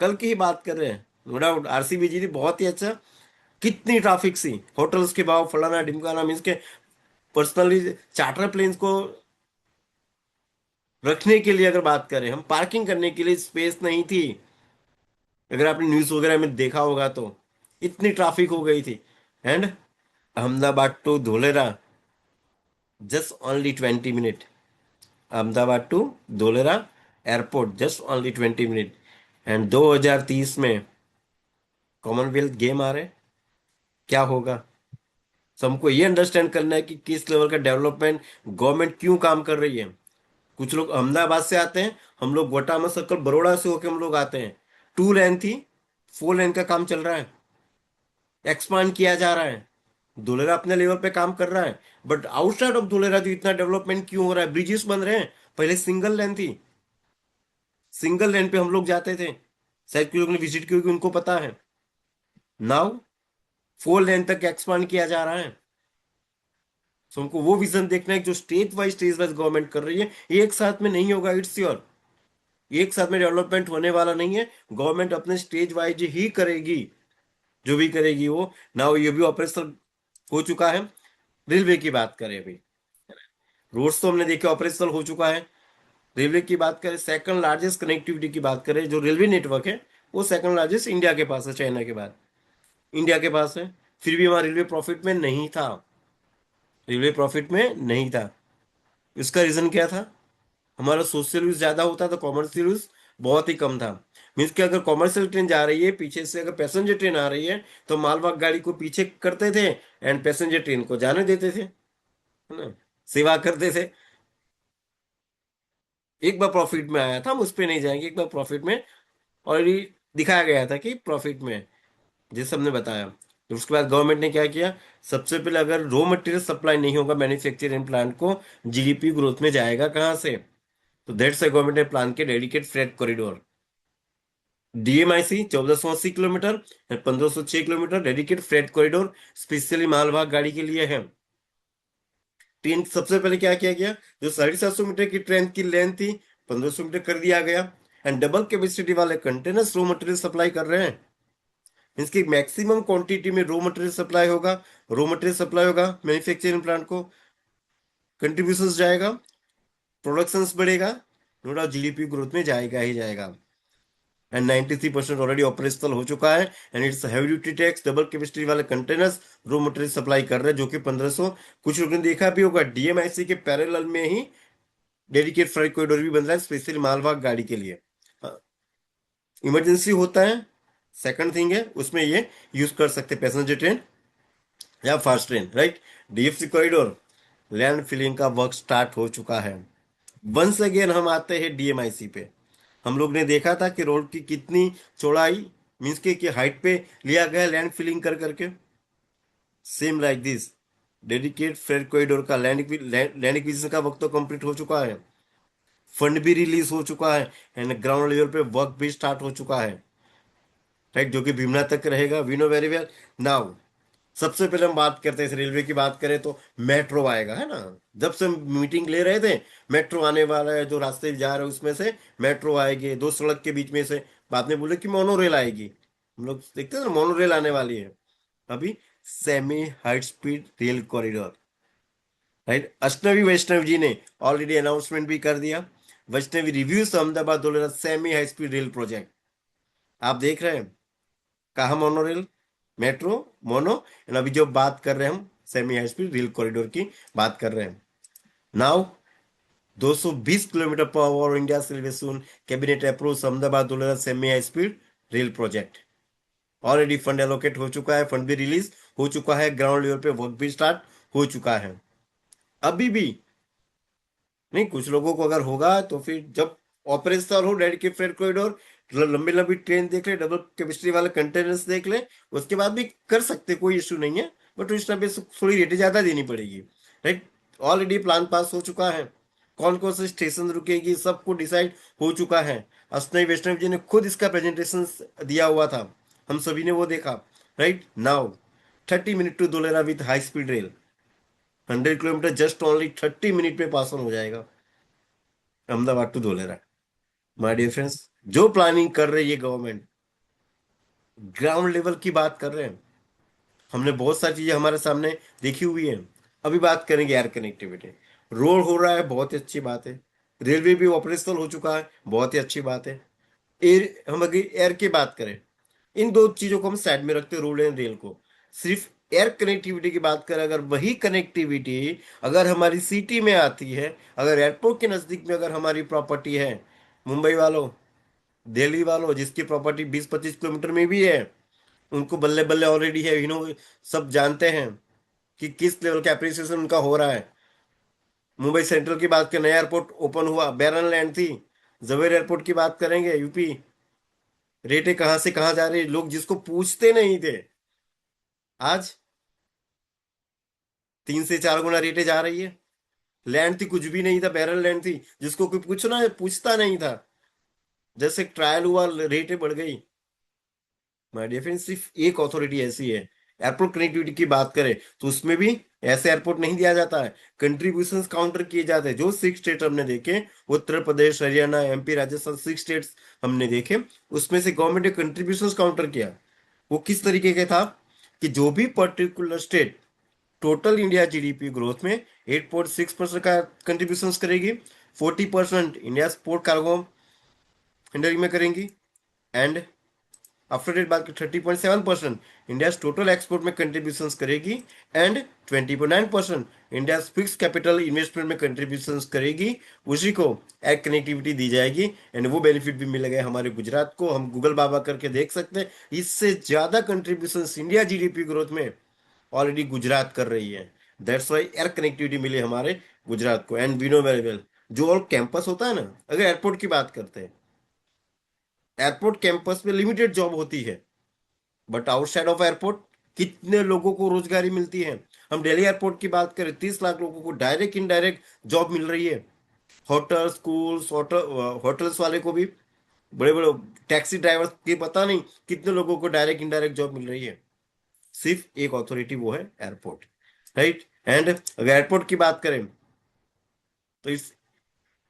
S1: कल की ही बात कर रहे हैं। नो डाउट आरसीबी जीती, बहुत ही अच्छा। कितनी ट्रैफिक सी, होटल्स के भाव फलाना ढिमकाना, मीन्स के पर्सनली चार्टर प्लेन्स को। रखने के लिए अगर बात करें, हम पार्किंग करने के लिए स्पेस नहीं थी। अगर आपने न्यूज वगैरह में देखा होगा तो इतनी ट्रैफिक हो गई थी। And Ahmedabad to Dholera just only 20 minute. Ahmedabad to Dholera airport just only 20 minute. And 2030 में कॉमनवेल्थ गेम आ रहे हैं, क्या होगा? तो हमको ये अंडरस्टैंड करना है कि किस लेवल का डेवलपमेंट गवर्नमेंट क्यों काम कर रही है। कुछ लोग अहमदाबाद से आते हैं, हम लोग गोटामा सर्कल बड़ौदा से होके हम लोग आते हैं। 2 लेन थी, 4 लेन का काम चल रहा है, एक्सपांड किया जा रहा है। धुलेरा अपने लेवल पे काम कर रहा है, बट आउटसाइड ऑफ धुलेरा जो इतना डेवलपमेंट क्यों हो रहा है? ब्रिजेस बन रहे हैं। पहले सिंगल लेन थी, सिंगल लेन पे हम लोग जाते थे, शायद कोई लोग ने विजिट की होगी, उनको पता है। नाउ 4 लेन तक एक्सपांड किया जा रहा है। तो हमको वो विजन देखना है कि जो स्टेज वाइज गवर्नमेंट कर रही है, एक साथ में नहीं होगा, इट्स योर। एक साथ में डेवलपमेंट होने वाला नहीं है। गवर्नमेंट अपने स्टेज वाइज ही करेगी, जो भी करेगी वो। ना ये भी ऑपरेशनल हो चुका है। रेलवे की बात करें अभी, रोड्स तो हमने देखे ऑपरेशनल हो चुका है। रेलवे की बात करें, सेकंड लार्जेस्ट कनेक्टिविटी की बात करें, जो रेलवे नेटवर्क है वो सेकंड लार्जेस्ट इंडिया के पास है, चाइना के बाद इंडिया के पास है। फिर भी हमारा रेलवे प्रॉफिट में नहीं था, रेलवे प्रॉफिट में नहीं था। इसका रीजन क्या था? हमारा सोशल यूज ज्यादा होता था, कॉमर्शियल यूज बहुत ही कम था। मीन्स कि अगर कॉमर्शियल ट्रेन जा रही है, पीछे से अगर पैसेंजर ट्रेन आ रही है, तो मालवाहक गाड़ी को पीछे करते थे एंड पैसेंजर ट्रेन को जाने देते थे, है ना, सेवा करते थे। एक बार प्रॉफिट में आया था, हम उस पर नहीं जाएंगे, एक बार प्रॉफिट में ऑलरेडी दिखाया गया था कि प्रॉफिट में है, जैसे हमने बताया। तो उसके बाद गवर्नमेंट ने क्या किया? सबसे पहले अगर रॉ मटेरियल सप्लाई नहीं होगा मैन्युफैक्चरिंग प्लांट को, जीडीपी ग्रोथ में जाएगा कहाँ से? तो दैट्स व्हाई गवर्नमेंट ने प्लान किया dedicate freight corridor, DMIC 1480 kilometre, 1506 kilometre dedicate freight corridor, specially मालवाहक गाड़ी के लिए है। ट्रेन सबसे पहले क्या किया गया? जो 750 मीटर की ट्रेन की लेंथ थी, 1500 मीटर कर दिया गया। एंड डबल कैपेसिटी वाले कंटेनर्स रॉ मटेरियल सप्लाई कर रहे हैं। इसकी मैक्सिमम क्वांटिटी में रॉ मटेरियल सप्लाई होगा, रॉ मटेरियल सप्लाई होगा मैन्युफैक्चरिंग प्लांट को, कंट्रीब्यूशन जाएगा, प्रोडक्शन बढ़ेगा, नो डाउट जीडीपी ग्रोथ में जाएगा ही जाएगा। एंड 93% ऑलरेडी ऑपरेशनल हो चुका है। And it's heavy duty tax, double capacity वाले कंटेनर्स रॉ मटेरियल सप्लाई कर रहे हैं, जो कि 1500। कुछ लोगों ने देखा भी होगा डीएमआईसी के पैरेलल में ही डेडिकेट फ्रेट कॉरिडोर भी बन रहा है, स्पेशली मालवाहक गाड़ी के लिए। इमरजेंसी होता है, सेकंड थिंग है उसमें ये यूज कर सकते पैसेंजर ट्रेन या fast train, right. DFC corridor land filling का वर्क स्टार्ट हो चुका है। वंस अगेन हम आते हैं डीएमआईसी पे। हम लोग ने देखा था कि रोड की कितनी चौड़ाई, मीन्स के हाइट पे लिया गया लैंड फिलिंग कर करके। Same like this dedicate freight corridor का लैंड एक्विजिशन का वक्त तो कंप्लीट हो चुका है, फंड भी रिलीज हो चुका है, एंड ग्राउंड लेवल पे वर्क भी स्टार्ट हो चुका है, राइट, जो कि भीमना तक रहेगा। We know very well. Now सबसे पहले हम बात करते हैं, रेलवे की बात करें तो मेट्रो आएगा, है ना। जब से हम मीटिंग ले रहे थे, मेट्रो आने वाला है, जो रास्ते जा रहे हैं उसमें से मेट्रो आएगी, दो सड़क के बीच में से। बाद में बोले कि मोनो रेल आएगी, हम लोग देखते हैं ना मोनो रेल आने वाली है। अभी semi high speed rail corridor, right. Ashwini Vaishnaw ji ने ऑलरेडी अनाउंसमेंट भी कर दिया। Vaishnaw reviews Ahmedabad Dholera semi high speed rail project, आप देख रहे हैं। कहा mono rail, metro, mono. And अभी जो बात कर रहे हैं हम semi high speed rail corridor की बात कर रहे हैं। Now 220 kilometre per hour India railway soon cabinet approve Ahmedabad Dholera semi high speed rail project. Already fund allocate हो चुका है, फंड भी रिलीज हो चुका है, ग्राउंड लेवल पे वर्क भी स्टार्ट हो चुका है। अभी भी नहीं, कुछ लोगों को अगर होगा तो फिर जब ऑपरेशनल हो डेडिकेटेड फ्रेट कॉरिडोर, लंबी लंबी ट्रेन देख ले, डबल कैपेसिटी वाले कंटेनर्स देख ले, उसके बाद भी कर सकते, कोई इशू नहीं है। बट उस टाइम पे थोड़ी रेट ज्यादा देनी पड़ेगी, राइट। ऑलरेडी प्लान पास हो चुका है, कौन कौन से स्टेशन रुकेगी सबको डिसाइड हो चुका है। अश्विनी वैष्णव जी ने खुद इसका प्रेजेंटेशन दिया हुआ था, हम सभी ने वो देखा, right. Now 30 minute to Dholera with high speed rail, 100 kilometre just only 30 minute में पास ऑन हो जाएगा, Ahmedabad to Dholera. My dear friends, जो प्लानिंग कर रही है गवर्नमेंट, ग्राउंड लेवल की बात कर रहे हैं। हमने बहुत सारी चीजें हमारे सामने देखी हुई है। अभी बात करेंगे एयर कनेक्टिविटी। रोड हो रहा है, बहुत ही अच्छी बात है। रेलवे भी ऑपरेशनल हो चुका है, बहुत ही अच्छी बात है। एयर, हम अगर एयर की बात करें, इन दो चीजों को हम साइड में रखते हैं, रोड एंड रेल को। सिर्फ एयर कनेक्टिविटी की बात करें, अगर वही कनेक्टिविटी अगर हमारी सिटी में आती है, अगर एयरपोर्ट के नजदीक में अगर हमारी प्रॉपर्टी है, मुंबई वालों, दिल्ली वालों जिसकी प्रॉपर्टी 20-25 किलोमीटर में भी है, उनको बल्ले बल्ले ऑलरेडी है, सब जानते हैं कि किस लेवल का अप्रिसिएशन उनका हो रहा है। मुंबई सेंट्रल की बात करें, नया एयरपोर्ट ओपन हुआ, बैरन लैंड थी। जवेर एयरपोर्ट की बात करेंगे, यूपी, रेटें कहाँ से कहाँ जा रही, लोग जिसको पूछते नहीं थे, आज 3 से 4 गुना रेटें जा रही है। लैंड थी, कुछ भी नहीं था, बैरन लैंड थी, जिसको कोई पूछना पूछता नहीं था, जैसे ट्रायल हुआ रेटें बढ़ गई। माय डियर फ्रेंड, सिर्फ एक अथॉरिटी ऐसी है। एयरपोर्ट कनेक्टिविटी की बात करें तो उसमें भी ऐसे एयरपोर्ट नहीं दिया जाता है, कंट्रीब्यूशन काउंटर किए जाते हैं। जो 6 स्टेट हमने देखे, उत्तर प्रदेश, हरियाणा, एमपी, राजस्थान, 6 स्टेट्स हमने देखे, उसमें से गवर्नमेंट ने कंट्रीब्यूशन काउंटर किया। वो किस तरीके का था कि जो भी particular state total India GDP growth में 8.6% का कंट्रीब्यूशन करेगी, 40% इंडिया स्पोर्ट कार्गो इंडस्ट्री में करेंगी, एंड आफ्टर डेट बात की 30.7% इंडिया टोटल एक्सपोर्ट में कंट्रीब्यूशन करेगी, and 20.9% India fix capital investment में कंट्रीब्यूशन करेगी। उसी को एक कनेक्टिविटी दी जाएगी, एंड वो बेनिफिट भी मिलेगा हमारे गुजरात को। हम गूगल बाबा करके देख सकते हैं, इससे ज्यादा कंट्रीब्यूशन इंडिया जीडीपी ग्रोथ में ऑलरेडी गुजरात कर रही है। दैट्स वाई एयर कनेक्टिविटी मिली हमारे गुजरात को। And we know very well, जो और कैंपस होता है ना, अगर एयरपोर्ट की बात करते हैं, एयरपोर्ट कैंपस में लिमिटेड जॉब होती है, बट आउटसाइड ऑफ एयरपोर्ट कितने लोगों को रोजगारी मिलती है। हम दिल्ली एयरपोर्ट की बात करें, 30 लाख लोगों को डायरेक्ट इनडायरेक्ट जॉब मिल रही है। होटल, स्कूल्स, होटल्स वाले को भी, बड़े बड़े टैक्सी ड्राइवर्स की पता नहीं कितने लोगों को डायरेक्ट इनडायरेक्ट जॉब मिल रही है। सिर्फ एक अथॉरिटी, वो है एयरपोर्ट, राइट। एंड अगर एयरपोर्ट की बात करें तो इस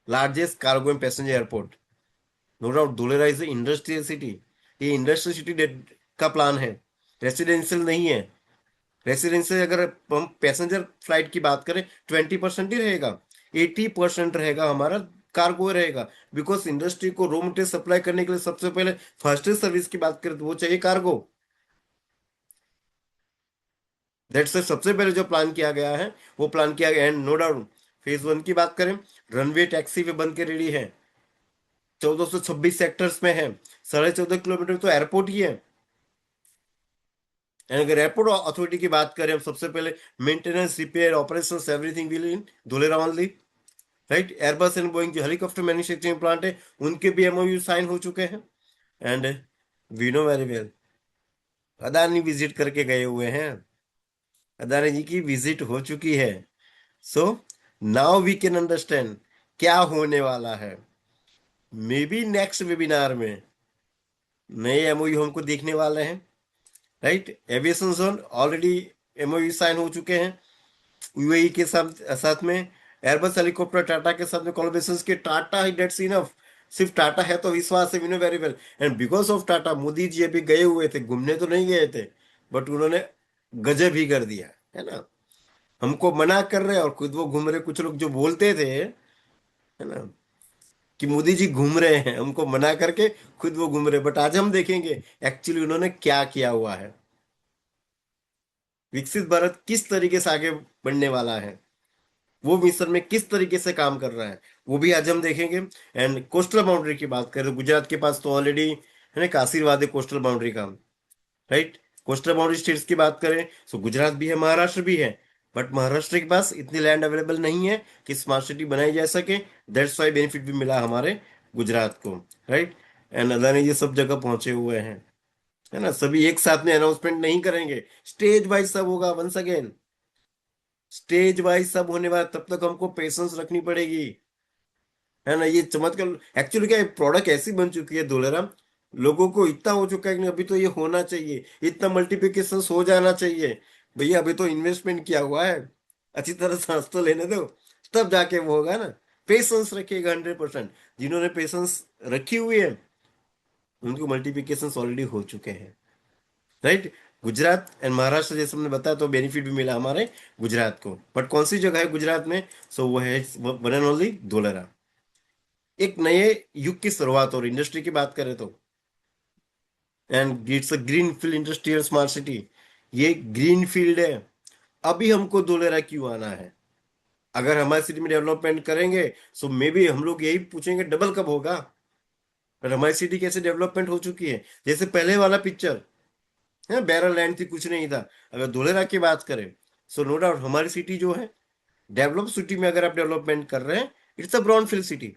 S1: largest cargo and passenger airport, no doubt Dhulera is industrial city. ये इंडस्ट्रियल सिटी का प्लान है, रेसिडेंशियल नहीं है। रेसिडेंशियल अगर हम पैसेंजर फ्लाइट की बात करें, 20% ही रहेगा, 80% रहेगा हमारा कार्गो रहेगा। बिकॉज इंडस्ट्री को रॉ मटेरियल सप्लाई करने के लिए सबसे पहले फास्टेस्ट सर्विस की बात करें तो वो चाहिए कार्गो। दैट्स सबसे पहले जो प्लान किया गया है, वो प्लान किया गया। एंड नो डाउट फेज 1 की बात करें, रनवे टैक्सी वे बन के रेडी है, 1426 सेक्टर्स में है, 14.5 किलोमीटर तो एयरपोर्ट ही है। एंड अगर एयरपोर्ट अथॉरिटी की बात करें, हम सबसे पहले maintenance, repair, operation, everything will in Dhulera only, right. Airbus and Boeing जो हेलीकॉप्टर मैन्युफैक्चरिंग प्लांट है, उनके भी एमओयू साइन हो चुके हैं। And we know very well, Adani visit करके गए हुए हैं, अदानी जी की विजिट हो चुकी है। So now we can understand क्या होने वाला है। मे बी नेक्स्ट वेबिनार में नए एमओयू हमको देखने वाले हैं, right. Aviation zone already MOU sign हो चुके हैं यूएई के साथ साथ में। एयरबस हेलीकॉप्टर टाटा के साथ में कोलैबोरेशंस के, टाटा ही डेट्स इनफ। सिर्फ टाटा है तो विश्वास है, we know very well. And because of Tata, Modi ji अभी गए हुए थे, घूमने तो नहीं गए थे, बट उन्होंने गजब ही कर दिया, है ना। हमको मना कर रहे हैं और खुद वो घूम रहे। कुछ लोग जो बोलते थे, है ना, कि मोदी जी घूम रहे हैं, हमको मना करके खुद वो घूम रहे, बट आज हम देखेंगे एक्चुअली उन्होंने क्या किया हुआ है। विकसित भारत किस तरीके से आगे बढ़ने वाला है, वो मिशन में किस तरीके से काम कर रहा है, वो भी आज हम देखेंगे। एंड कोस्टल बाउंड्री की बात करें तो गुजरात के पास तो ऑलरेडी, है ना, एक आशीर्वाद है कोस्टल बाउंड्री का, राइट। कोस्टल बाउंड्री स्टेट्स की बात करें तो गुजरात भी है, महाराष्ट्र भी है, बट महाराष्ट्र के पास इतनी लैंड अवेलेबल नहीं है कि स्मार्ट सिटी बनाई जा सके। दैट्स वाई बेनिफिट भी मिला हमारे गुजरात को, राइट। एंड अदानी जी सब जगह पहुंचे हुए हैं, है ना। सभी एक साथ में अनाउंसमेंट नहीं करेंगे, स्टेज वाइज सब होगा। वंस अगेन, स्टेज वाइज सब होने वाला, तब तक हमको पेशेंस रखनी पड़ेगी, है ना। ये चमत्कार एक्चुअली क्या, प्रोडक्ट ऐसी बन चुकी है धोलेराम, लोगों को इतना हो चुका है कि अभी तो ये होना चाहिए, इतना मल्टीप्लिकेशन हो जाना चाहिए। भैया अभी तो इन्वेस्टमेंट किया हुआ है, अच्छी तरह सांस तो लेने दो, तब जाके वो होगा ना। पेशेंस रखिएगा 100%। जिन्होंने पेशेंस रखी हुई है, उनको मल्टीप्लिकेशन ऑलरेडी हो चुके हैं, राइट। गुजरात एंड महाराष्ट्र जैसे हमने बताया, तो बेनिफिट भी मिला हमारे गुजरात को। बट कौन सी जगह है गुजरात में, सो वो है वन एंड ओनली धोलेरा। एक नए युग की शुरुआत हो रही इंडस्ट्री की बात करें तो। And it's a green field industrial smart city. ये ग्रीन फील्ड है। अभी हमको धोलेरा क्यों आना है? अगर हमारी सिटी में डेवलपमेंट करेंगे सो मे बी हम लोग यही पूछेंगे डबल कब होगा। पर हमारी सिटी कैसे डेवलपमेंट हो चुकी है, जैसे पहले वाला पिक्चर है, बैरल लैंड थी, कुछ नहीं था। अगर धोलेरा की बात करें सो नो डाउट हमारी सिटी जो है डेवलप सिटी में, अगर आप डेवलपमेंट कर रहे हैं, it's a brown field city.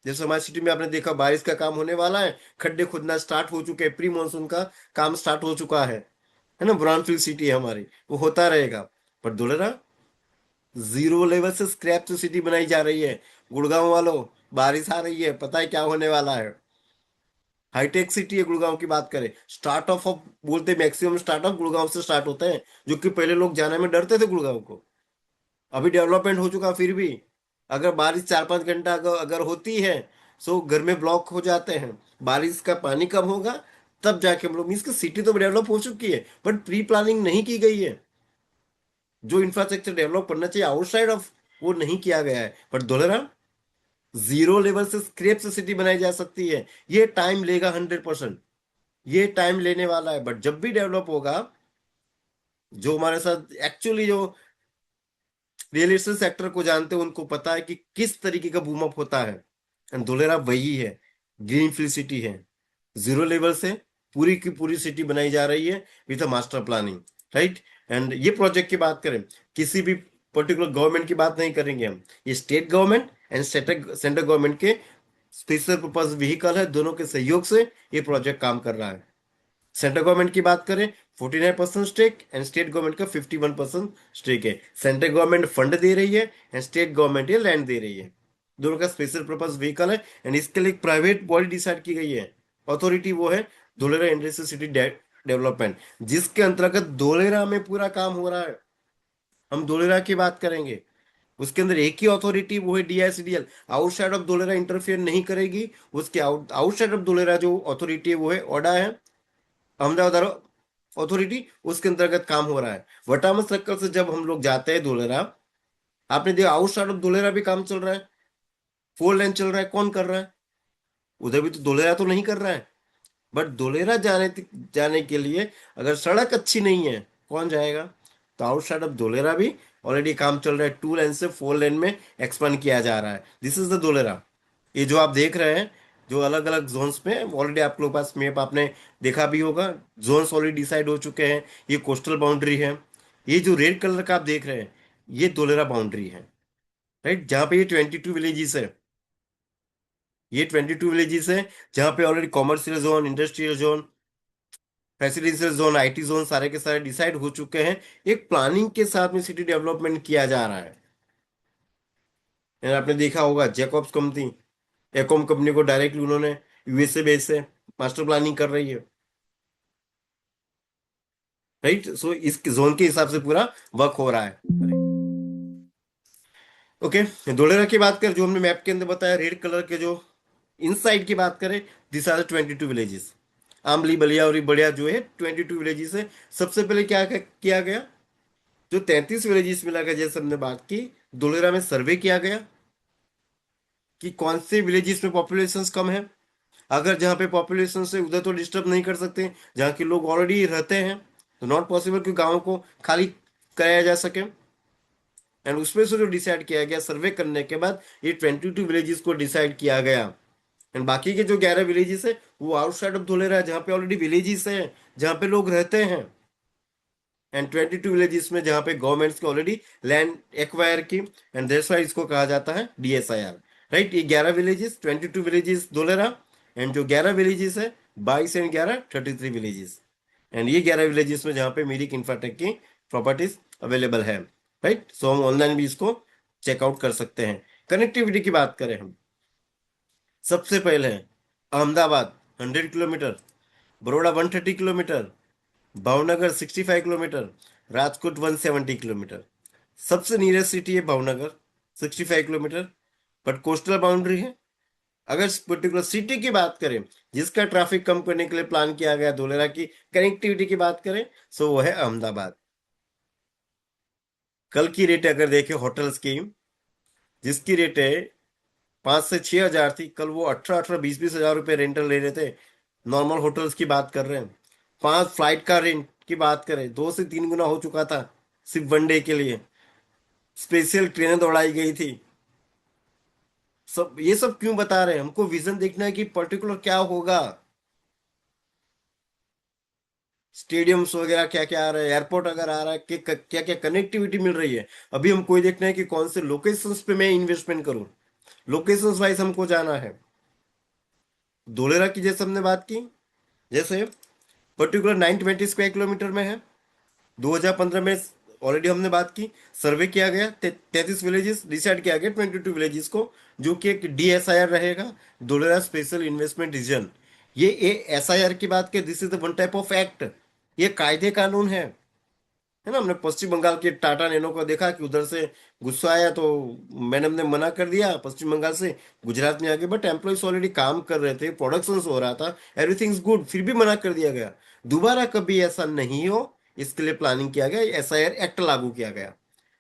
S1: जैसे हमारी सिटी में आपने देखा बारिश का काम होने वाला है, खड्डे खोदना स्टार्ट हो चुके हैं, प्री मानसून का काम स्टार्ट हो चुका है ना, ब्राउन फील्ड सिटी है हमारी, वो होता रहेगा। पर धोलेरा जीरो लेवल से स्क्रैप से सिटी बनाई जा रही है। गुड़गांव वालों, बारिश आ रही है, पता है क्या होने वाला है? हाईटेक सिटी है गुड़गांव की बात करें, स्टार्टअप ऑफ बोलते मैक्सिमम स्टार्टअप गुड़गांव से स्टार्ट होते हैं, जो कि पहले लोग जाने में डरते थे गुड़गांव को। अभी डेवलपमेंट हो चुका फिर भी अगर बारिश 4-5 घंटा अगर होती है सो घर में ब्लॉक हो जाते हैं। बारिश का पानी कब होगा तब जाके हम लोग, मीन्स की सिटी तो डेवलप हो चुकी है बट प्री प्लानिंग नहीं की गई है। जो इंफ्रास्ट्रक्चर डेवलप करना चाहिए आउटसाइड ऑफ, वो नहीं किया गया है। बट धोलेरा जीरो लेवल से स्क्रैप से सिटी बनाई जा सकती है। ये टाइम लेगा 100%। ये टाइम लेने वाला है बट जब भी डेवलप होगा, जो हमारे साथ एक्चुअली जो रियल एस्टेट सेक्टर को जानते हैं उनको पता है कि किस तरीके का बूम अप होता है। एंड धोलेरा वही है, ग्रीन फील्ड सिटी है। जीरो लेवल से पूरी की पूरी सिटी बनाई जा रही है with a master planning, right. And ये प्रोजेक्ट की बात करें, किसी भी पर्टिकुलर गवर्नमेंट की बात नहीं करेंगे हम, ये state government and central government के स्पेशल पर्पज व्हीकल है, दोनों के सहयोग से ये प्रोजेक्ट काम कर रहा है। सेंट्रल गवर्नमेंट की बात करें 49% स्टेक एंड स्टेट गवर्नमेंट का 51% स्टेक है। सेंट्रल गवर्नमेंट फंड दे रही है एंड स्टेट गवर्नमेंट ये लैंड दे रही है। दोनों का स्पेशल पर्पज व्हीकल है एंड इसके लिए एक प्राइवेट बॉडी डिसाइड की गई है। अथॉरिटी वो है धोलेरा इंडस्ट्रियल सिटी डेवलपमेंट, जिसके अंतर्गत धोलेरा में पूरा काम हो रहा है। हम धोलेरा की बात करेंगे, उसके अंदर एक ही अथॉरिटी वो है डीआईसीडीएल, आउटसाइड ऑफ धोलेरा इंटरफेयर नहीं करेगी। उसके आउटसाइड ऑफ धोलेरा जो अथॉरिटी है वो है ओडा है, अहमदाबाद अथॉरिटी, उसके अंतर्गत काम हो रहा है। वटामा सर्कल से जब हम लोग जाते हैं धोलेरा, आपने देखा आउटसाइड ऑफ धोलेरा भी काम चल रहा है, 4 लेन चल रहा है, कौन कर रहा है? उधर भी तो धोलेरा तो नहीं कर रहा है। बट धोलेरा जाने के लिए अगर सड़क अच्छी नहीं है कौन जाएगा? तो आउटसाइड ऑफ धोलेरा भी ऑलरेडी काम चल रहा है, 2 लेन से 4 लेन में एक्सपांड किया जा रहा है। This is the Dholera. ये जो आप देख रहे हैं, जो अलग अलग जोन्स में ऑलरेडी आप लोगों के पास मैप आपने देखा भी होगा, जोन्स ऑलरेडी डिसाइड हो चुके हैं। ये कोस्टल बाउंड्री है। ये जो रेड कलर का आप देख रहे हैं ये धोलेरा बाउंड्री है, राइट, जहाँ पे ये 22 विलेजेस है। ये 22 विलेजेस है जहाँ पे already commercial zone, industrial zone, residential zone, IT zone सारे के सारे डिसाइड हो चुके हैं। एक प्लानिंग के साथ में सिटी डेवलपमेंट किया जा रहा है। यानी आपने देखा होगा जैकॉब्स कंपनी, एकॉम कंपनी को डायरेक्टली उन्होंने यूएसए बेस से मास्टर प्लानिंग कर रही है, राइट। सो इस जोन के हिसाब से पूरा वर्क हो रहा है। ओके, धोलेरा की बात करें, जो हमने मैप के अंदर बताया रेड कलर के जो इनसाइड की बात करें, दिस आर 22 विलेजेस। आमली बलिया और बढ़िया जो है 22 विलेजेस है। सबसे पहले क्या किया गया, जो 33 विलेजेस मिला गया, जैसे हमने बात की, धोलेरा में सर्वे किया गया कि कौन से विलेजेस में पॉपुलेशन कम है। अगर जहाँ पे पॉपुलेशन से उधर तो डिस्टर्ब नहीं कर सकते, जहाँ के लोग ऑलरेडी रहते हैं तो नॉट पॉसिबल कि गाँव को खाली कराया जा सके। एंड उसमें से जो डिसाइड किया गया सर्वे करने के बाद, ये 22 विलेजेस को डिसाइड किया गया। एंड बाकी के जो 11 विलेजेस है वो आउटसाइड ऑफ धोलेरा है, जहाँ पे ऑलरेडी विलेजेस है, जहाँ पे लोग रहते हैं। एंड 22 विलेजेस में जहाँ पे गवर्नमेंट्स की ऑलरेडी लैंड एक्वायर की, एंड दैट्स व्हाई इसको कहा जाता है डीएसआईआर, राइट। ये 11 विलेजेस, 22 विलेजेस धोलेरा, एंड जो 11 विलेजेस है 22 एंड 11 33 विलेजेस। एंड ये 11 विलेजेस में जहाँ पे मिरिक इंफ्राटेक की प्रॉपर्टीज अवेलेबल है, राइट। सो हम ऑनलाइन भी इसको चेकआउट कर सकते हैं। कनेक्टिविटी की बात करें हम, सबसे पहले Ahmedabad 100 kilometre, Baroda 130 kilometre, Bhavnagar 65 kilometre, Rajkot 170 kilometre. सबसे नियरेस्ट सिटी है Bhavnagar, 65 kilometre, but coastal boundary है। अगर पर्टिकुलर सिटी की बात करें जिसका ट्रैफिक कम करने के लिए प्लान किया गया, धोलेरा की कनेक्टिविटी की बात करें, सो वो है अहमदाबाद। कल की रेट अगर देखें होटल्स की, जिसकी रेट है 5 से 6 हजार थी, कल वो 18-18, 20-20 हजार रुपये रेंटल ले रहे थे। नॉर्मल होटल्स की बात कर रहे हैं। 5 फ्लाइट का रेंट की बात करें, 2 से 3 गुना हो चुका था सिर्फ वनडे के लिए। स्पेशल ट्रेनें दौड़ाई गई थी। सब ये सब क्यों बता रहे हैं? हमको विजन देखना है कि पर्टिकुलर क्या होगा। स्टेडियम्स वगैरह क्या क्या आ रहा है, एयरपोर्ट अगर आ रहा है, क्या क्या कनेक्टिविटी मिल रही है। अभी हमको ये देखना है कि कौन से लोकेशंस पे मैं इन्वेस्टमेंट करूं। लोकेशंस वाइज हमको जाना है। धोलेरा की जैसे हमने बात की, जैसे पर्टिकुलर 920 स्क्वायर किलोमीटर में है। 2015 में ऑलरेडी हमने बात की। सर्वे किया गया, 33 विलेजेस डिसाइड किया गया, 22 विलेजेस को, जो कि एक DSIR रहेगा, धोलेरा स्पेशल इन्वेस्टमेंट रीजन। ये SIR की बात की, this is the one type of act. ये कायदे कानून है ना। हमने पश्चिम बंगाल के टाटा नैनो को देखा कि उधर से गुस्सा आया तो मैडम ने मना कर दिया पश्चिम बंगाल से, गुजरात में आके। बट एम्प्लॉयज ऑलरेडी काम कर रहे थे, प्रोडक्शन हो रहा था, एवरीथिंग गुड, फिर भी मना कर दिया गया। दोबारा कभी ऐसा नहीं हो, इसके लिए प्लानिंग किया गया, SIR एक्ट लागू किया गया,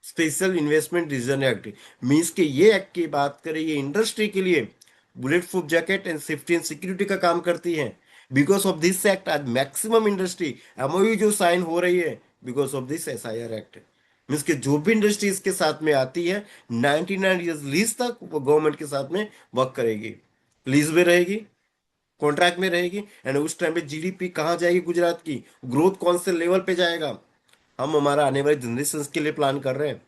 S1: special investment region act. Means के ये एक्ट की बात करें, ये इंडस्ट्री के लिए bullet proof jacket and safety and security का काम करती है। बिकॉज ऑफ दिस एक्ट आज मैक्सिमम इंडस्ट्री MOU जो साइन हो रही है, because of this SIR act. Means के जो भी इंडस्ट्री इसके साथ में आती है, 99 ईयर्स लीज तक वो गवर्नमेंट के साथ में वर्क करेगी, लीज में रहेगी, कॉन्ट्रैक्ट में रहेगी। एंड उस टाइम पे GDP कहाँ जाएगी गुजरात की, ग्रोथ कौन से लेवल पे जाएगा। हम हमारा आने वाली जनरेशन के लिए प्लान कर रहे हैं।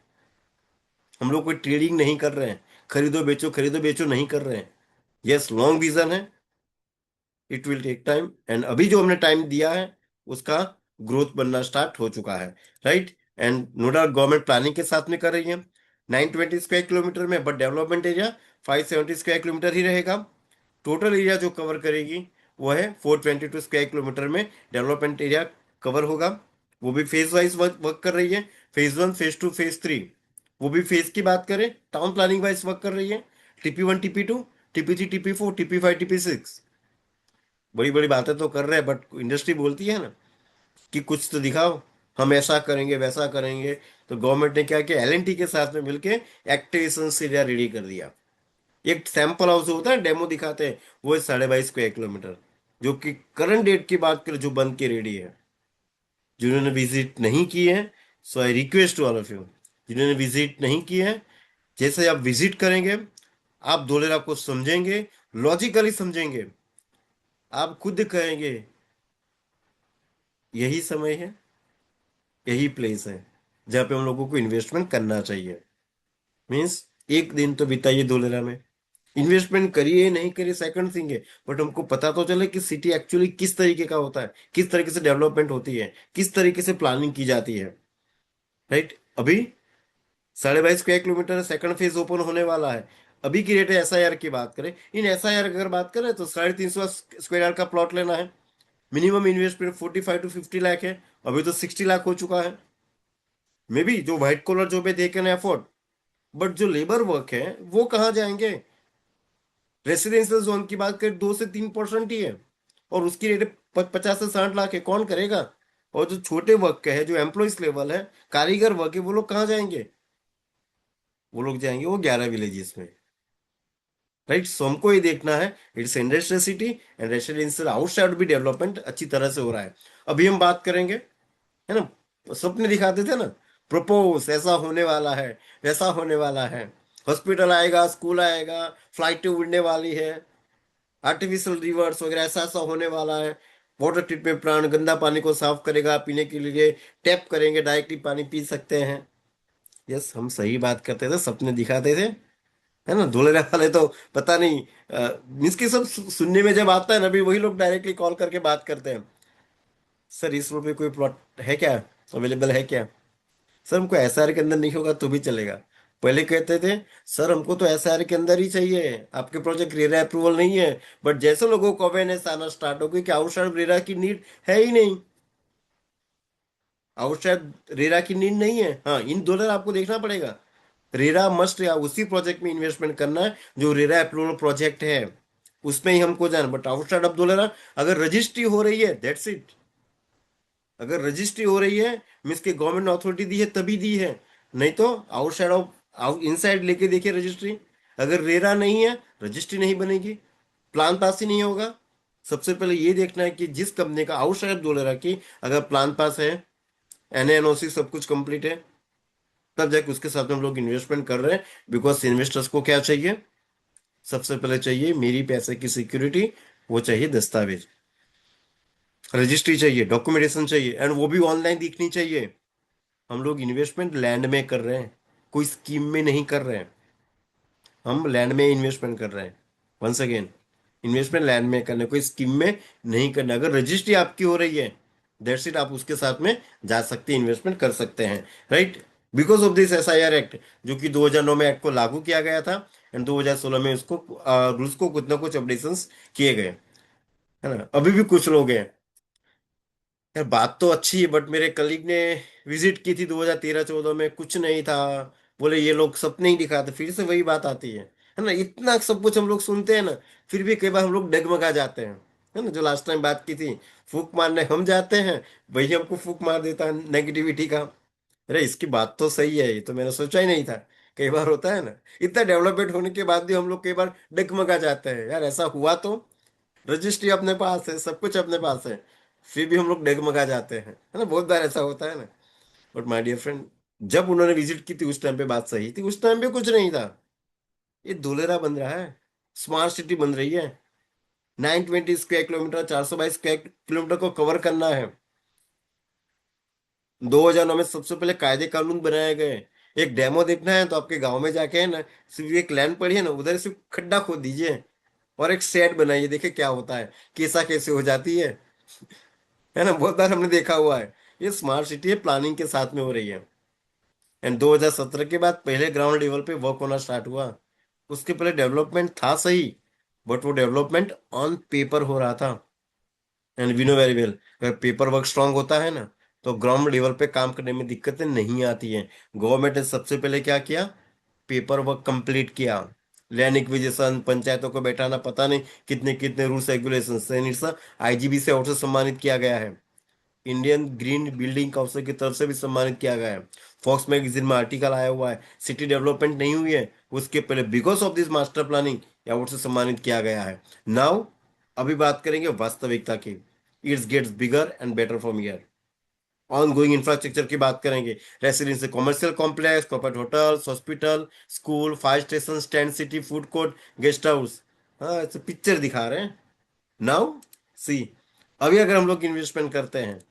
S1: हम लोग कोई ट्रेडिंग नहीं कर रहे हैं, खरीदो बेचो नहीं कर रहे हैं। यस, लॉन्ग विजन है, it will take time. And अभी जो हमने टाइम दिया है, उसका ग्रोथ बनना स्टार्ट हो चुका है। Right. And no doubt government planning के साथ में कर रही है। 920 स्क्वायर किलोमीटर में, but development area 570 square kilometre ही रहेगा। टोटल एरिया जो कवर करेगी वो है 422 स्क्वायर किलोमीटर में डेवलपमेंट एरिया कवर होगा। वो भी फेज वाइज वर्क कर रही है। Phase 1, phase 2, phase 3। वो भी फेज की बात करें, टाउन प्लानिंग वाइज वर्क कर रही है। TP1, TP2, TP3, TP4, TP5, TP6। बड़ी बड़ी बातें तो कर रहे हैं, बट इंडस्ट्री बोलती है ना कि कुछ तो दिखाओ, हम ऐसा करेंगे वैसा करेंगे। तो गवर्नमेंट ने क्या किया, LNT के साथ में मिलके एक्टिवेशन एरिया रेडी कर दिया। एक सैंपल हाउस होता है, डेमो दिखाते हैं, वो है 22.5 स्क्वायर किलोमीटर, जो कि करंट डेट की बात करें जो बन के रेडी है। जिन्होंने विजिट नहीं की है, so I request to all of you, जिन्होंने विजिट नहीं की है, जैसे आप विजिट करेंगे, आप धोलेरा को समझेंगे, लॉजिकली समझेंगे। आप खुद कहेंगे यही समय है, यही प्लेस है जहाँ पे हम लोगों को इन्वेस्टमेंट करना चाहिए। मीन्स एक दिन तो बिताइए धोलेरा में। इन्वेस्टमेंट करिए नहीं करिए सेकंड थिंग है, बट हमको पता तो चले कि सिटी एक्चुअली किस तरीके का होता है, किस तरीके से डेवलपमेंट होती है, किस तरीके से प्लानिंग की जाती है। राइट। अभी 22.5 square kilometre second phase open होने वाला है। अभी की रेट है, SIR की बात करें, इन SIR अगर बात करें तो 350 स्क्वायर का प्लॉट लेना है। मिनिमम इन्वेस्टमेंट 45 to 50 लाख है। अभी तो 60 लाख हो चुका है। मे बी जो व्हाइट कॉलर जॉब है दे कैन अफोर्ड, बट जो लेबर वर्क है वो कहाँ जाएंगे। रेसिडेंशियल जोन की बात करें, 2 से 3% ही है, और उसकी रेट 50 से 60 लाख है, कौन करेगा। और जो छोटे वर्क का है, जो एम्प्लॉयज लेवल है, कारीगर वर्क है, वो लोग कहाँ जाएंगे। वो लोग जाएंगे वो 11 विलेजेस में। राइट। सो हमको ये देखना है, it's industrial city and residential outside भी डेवलपमेंट अच्छी तरह से हो रहा है। अभी हम बात करेंगे, है ना, सपने दिखाते थे ना, प्रपोज ऐसा होने वाला है, वैसा होने वाला है, हॉस्पिटल आएगा, स्कूल आएगा, फ्लाइटें उड़ने वाली है, आर्टिफिशियल रिवर्स वगैरह ऐसा ऐसा होने वाला है, वाटर ट्रीटमेंट प्लांट गंदा पानी को साफ करेगा पीने के लिए, टैप करेंगे डायरेक्टली पानी पी सकते हैं। यस, हम सही बात करते थे, सपने दिखाते थे, है ना। धुलने वाले तो पता नहीं, मीन्स की सब सुनने में जब आता है ना, अभी वही लोग डायरेक्टली कॉल करके बात करते हैं, सर इस रोड पे कोई प्लॉट है क्या, अवेलेबल है क्या। सर हमको SIR के अंदर नहीं होगा तो भी चलेगा। पहले कहते थे सर हमको तो SIR के अंदर ही चाहिए, आपके प्रोजेक्ट रेरा अप्रूवल नहीं है। बट जैसे लोगों को अवेयरनेस आना स्टार्ट हो गई कि आउटसाइड रेरा की नीड है ही नहीं, आउटसाइड रेरा की नीड नहीं है। हाँ, इन डॉलर आपको देखना पड़ेगा, रेरा मस्ट या उसी प्रोजेक्ट में इन्वेस्टमेंट करना है जो रेरा अप्रूवल प्रोजेक्ट है, उसमें ही हमको जाना। बट आउटसाइड ऑफ डॉलर अगर रजिस्ट्री हो रही है, दैट्स इट। अगर रजिस्ट्री हो रही है, मीन्स के गवर्नमेंट ने अथॉरिटी दी है तभी दी है, नहीं तो आउटसाइड ऑफ आउट इनसाइड लेके देखिए रजिस्ट्री। अगर रेरा नहीं है रजिस्ट्री नहीं बनेगी, प्लान पास ही नहीं होगा। सबसे पहले ये देखना है कि जिस कंपनी का आउटसाइड बोल रहा कि अगर प्लान पास है, एनएनओसी सब कुछ कंप्लीट है, तब जाके उसके साथ में हम लोग इन्वेस्टमेंट कर रहे हैं। बिकॉज इन्वेस्टर्स को क्या चाहिए? सबसे पहले चाहिए मेरी पैसे की सिक्योरिटी, वो चाहिए दस्तावेज, रजिस्ट्री चाहिए, डॉक्यूमेंटेशन चाहिए, एंड वो भी ऑनलाइन दिखनी चाहिए। हम लोग इन्वेस्टमेंट लैंड में कर रहे हैं, कोई स्कीम में नहीं कर रहे हैं। हम लैंड में इन्वेस्टमेंट कर रहे हैं। वंस अगेन, इन्वेस्टमेंट लैंड में करना, कोई स्कीम में नहीं करना। अगर रजिस्ट्री आपकी हो रही है, दैट्स इट, आप उसके साथ में जा सकते हैं, इन्वेस्टमेंट कर सकते हैं। Right? Because of this SIR act, जो कि 2009 में एक्ट को लागू किया गया था, एंड 2016 में उसको रूल्स को कुछ ना कुछ अपडेशंस किए गए, है ना। अभी भी कुछ लोग हैं, यार बात तो अच्छी है, बट मेरे कलीग ने विजिट की थी 2013-14 में, कुछ नहीं था, बोले ये लोग सपने ही दिखाते। फिर से वही बात आती है ना। इतना सब कुछ हम लोग सुनते हैं ना, फिर भी कई बार हम लोग डगमगा जाते हैं, है ना। जो लास्ट टाइम बात की थी, फूक मारने हम जाते हैं, वही हमको फूक मार देता है नेगेटिविटी का। अरे इसकी बात तो सही है, ये तो मैंने सोचा ही नहीं था। कई बार होता है ना, इतना डेवलपमेंट होने के बाद भी हम लोग कई बार डगमगा जाते हैं, यार ऐसा हुआ तो, रजिस्ट्री अपने पास है, सब कुछ अपने पास है, फिर भी हम लोग डगमगा जाते हैं, है ना। बहुत बार ऐसा होता है ना। बट माय डियर फ्रेंड, जब उन्होंने विजिट की थी उस टाइम पे बात सही थी, उस टाइम पे कुछ नहीं था। ये धुलेरा बन रहा है, स्मार्ट सिटी बन रही है। 920 स्क्वायर किलोमीटर, 422 स्क्वायर किलोमीटर को कवर करना है। 2009 में सबसे पहले कायदे कानून बनाए गए। एक डेमो देखना है तो आपके गांव में जाके, है ना, सिर्फ एक लैंड पड़ी है ना, उधर सिर्फ खड्डा खोद दीजिए और एक शेड बनाइए, देखिए क्या होता है, कैसा कैसे हो जाती है ना। बहुत बार हमने देखा हुआ है। ये स्मार्ट सिटी है, प्लानिंग के साथ में हो रही है। एंड 2017 के बाद पहले ग्राउंड लेवल पे वर्क होना स्टार्ट हुआ। उसके पहले डेवलपमेंट था सही, बट वो डेवलपमेंट ऑन पेपर हो रहा था। And we know very well, अगर पेपर वर्क स्ट्रांग होता है ना, तो ग्राउंड लेवल पे काम करने में दिक्कतें नहीं आती हैं। गवर्नमेंट ने सबसे पहले क्या किया? पेपर वर्क कंप्लीट किया। लैंड एक्विजिशन, पंचायतों को बैठाना, पता नहीं कितने कितने रूल्स रेगुलेशन, आईजीबी से और से सम्मानित किया गया है। इंडियन ग्रीन बिल्डिंग काउंसिल की तरफ से भी सम्मानित किया गया है। फॉक्स मैगजीन में आर्टिकल आया हुआ है। सिटी डेवलपमेंट नहीं हुई है उसके पहले, because of this master planning award से सम्मानित किया गया है। नाउ अभी बात करेंगे वास्तविकता की। It's gets bigger and better from year. Ongoing infrastructure की बात करेंगे। Residential commercial complex, corporate hotels, hospital, school, fire station, stand city, food court, guest house. हाँ, ऐसे पिक्चर दिखा रहे हैं। नाउ सी, अभी अगर हम लोग इन्वेस्टमेंट करते हैं,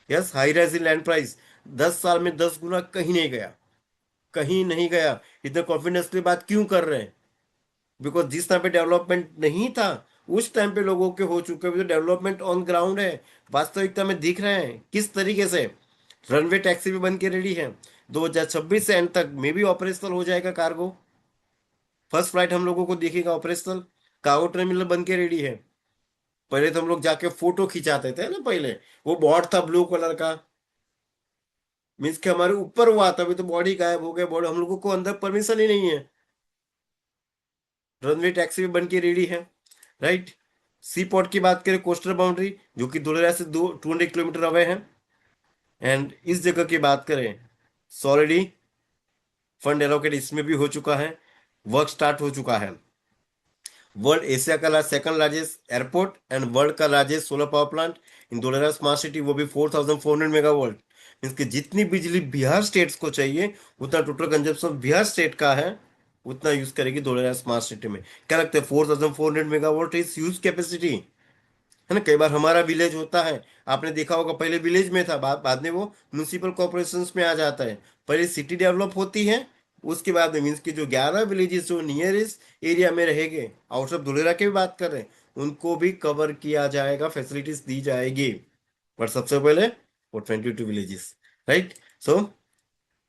S1: yes, high rise in land price 10 साल में 10 गुना कहीं नहीं गया, कहीं नहीं गया। इतने कॉन्फिडेंस की बात क्यों कर रहे हैं? बिकॉज जिस टाइम पे डेवलपमेंट नहीं था, उस टाइम पे लोगों के हो चुके हैं। डेवलपमेंट ऑन ग्राउंड है, वास्तविकता में दिख रहे हैं किस तरीके से। रनवे टैक्सी भी बन के रेडी है, 2026 से एंड तक मे भी ऑपरेशनल हो जाएगा कार्गो। फर्स्ट फ्लाइट हम लोगों को दिखेगा ऑपरेशनल। कार्गो टर्मिनल बन के रेडी है। पहले तो हम लोग जाके फोटो खिंचाते थे ना पहले, वो बॉर्ड था ब्लू कलर का, मीन्स कि हमारे ऊपर हुआ था। अभी तो बॉडी गायब हो गया, बॉडी हम लोगों को अंदर परमिशन ही नहीं है। रनवे टैक्सी भी बन के रेडी है। राइट? सी पोर्ट की बात करें, कोस्टल बाउंड्री जो कि दुलेरा से 200 किलोमीटर अवे है। एंड इस जगह की बात करें, ऑलरेडी फंड एलोकेट इसमें भी हो चुका है, वर्क स्टार्ट हो चुका है। वर्ल्ड एशिया का second largest airport and world का largest solar power plant in Dholera smart city, वो भी 4400 मेगावाट। मीन्स कि जितनी बिजली बिहार स्टेट्स को चाहिए, उतना टोटल कंजप्शन बिहार स्टेट का है, उतना यूज करेगी धोलेरा स्मार्ट सिटी में। क्या लगता है? 4400 मेगावाट इज ह्यूज कैपेसिटी, है ना। कई बार हमारा विलेज होता है, आपने देखा होगा, पहले विलेज में था, बाद में वो म्यूनिसिपल कॉर्पोरेशन में आ जाता है। पहले सिटी डेवलप होती है, उसके बाद में मीन्स कि जो 11 विलेजेस जो नियरेस्ट एरिया में रहेंगे, आउट ऑफ धुलेरा की भी बात कर रहे हैं, उनको भी कवर किया जाएगा, फैसिलिटीज दी जाएगी। पर सबसे पहले वो 22 villages. Right? So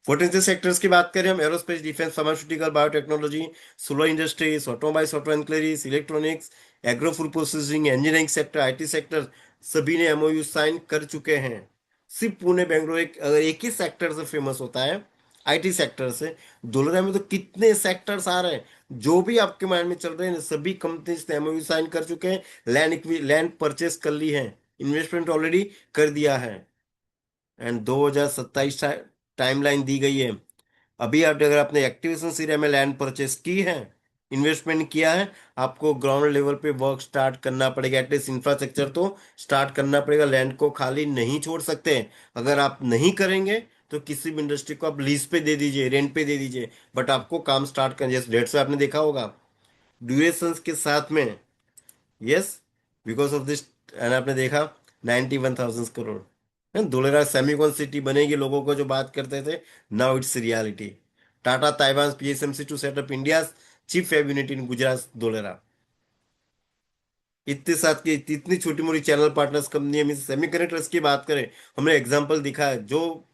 S1: potential sectors की बात करें हम, aerospace, defence, pharmaceutical, biotechnology, solar industries, automobiles, auto ancillaries, electronics, agro food processing, engineering sector, IT sector, सभी ने एमओयू साइन कर चुके हैं। सिर्फ पुणे बेंगलोर अगर एक ही सेक्टर से फेमस होता है, आईटी सेक्टर से, धुलरा में तो कितने सेक्टर्स आ रहे हैं। जो भी आपके माइंड में चल रहे हैं, सभी कंपनीज ने एमओयू साइन कर चुके हैं, लैंड परचेस कर ली है, इन्वेस्टमेंट ऑलरेडी कर दिया है। एंड 2027 टाइमलाइन दी गई है। अभी आप अगर आपने एक्टिवेशन एरिया में लैंड परचेस की है, इन्वेस्टमेंट किया है, आपको ग्राउंड लेवल पे वर्क स्टार्ट करना पड़ेगा, एटलीस्ट इंफ्रास्ट्रक्चर तो स्टार्ट करना पड़ेगा। लैंड को खाली नहीं छोड़ सकते हैं। अगर आप नहीं करेंगे तो किसी भी इंडस्ट्री को आप लीज पे दे दीजिए, रेंट पे दे दीजिए, बट आपको काम स्टार्ट करना, जैसे डेट्स आपने देखा होगा ड्यूरेशंस के साथ में। Yes, because of this. And आपने देखा 91,000 करोड़। धुलेरा सेमीकॉन सिटी बनेगी, लोगों को जो बात करते थे, now it's reality. Tata Taiwan PSMC to set up India chief fab unit in Gujarat Dhulera. इतने साथ की इतनी छोटी मोटी चैनल पार्टनर्स कंपनी है, सेमी कंडक्टर्स की बात करें, हमने एग्जांपल दिखा है जो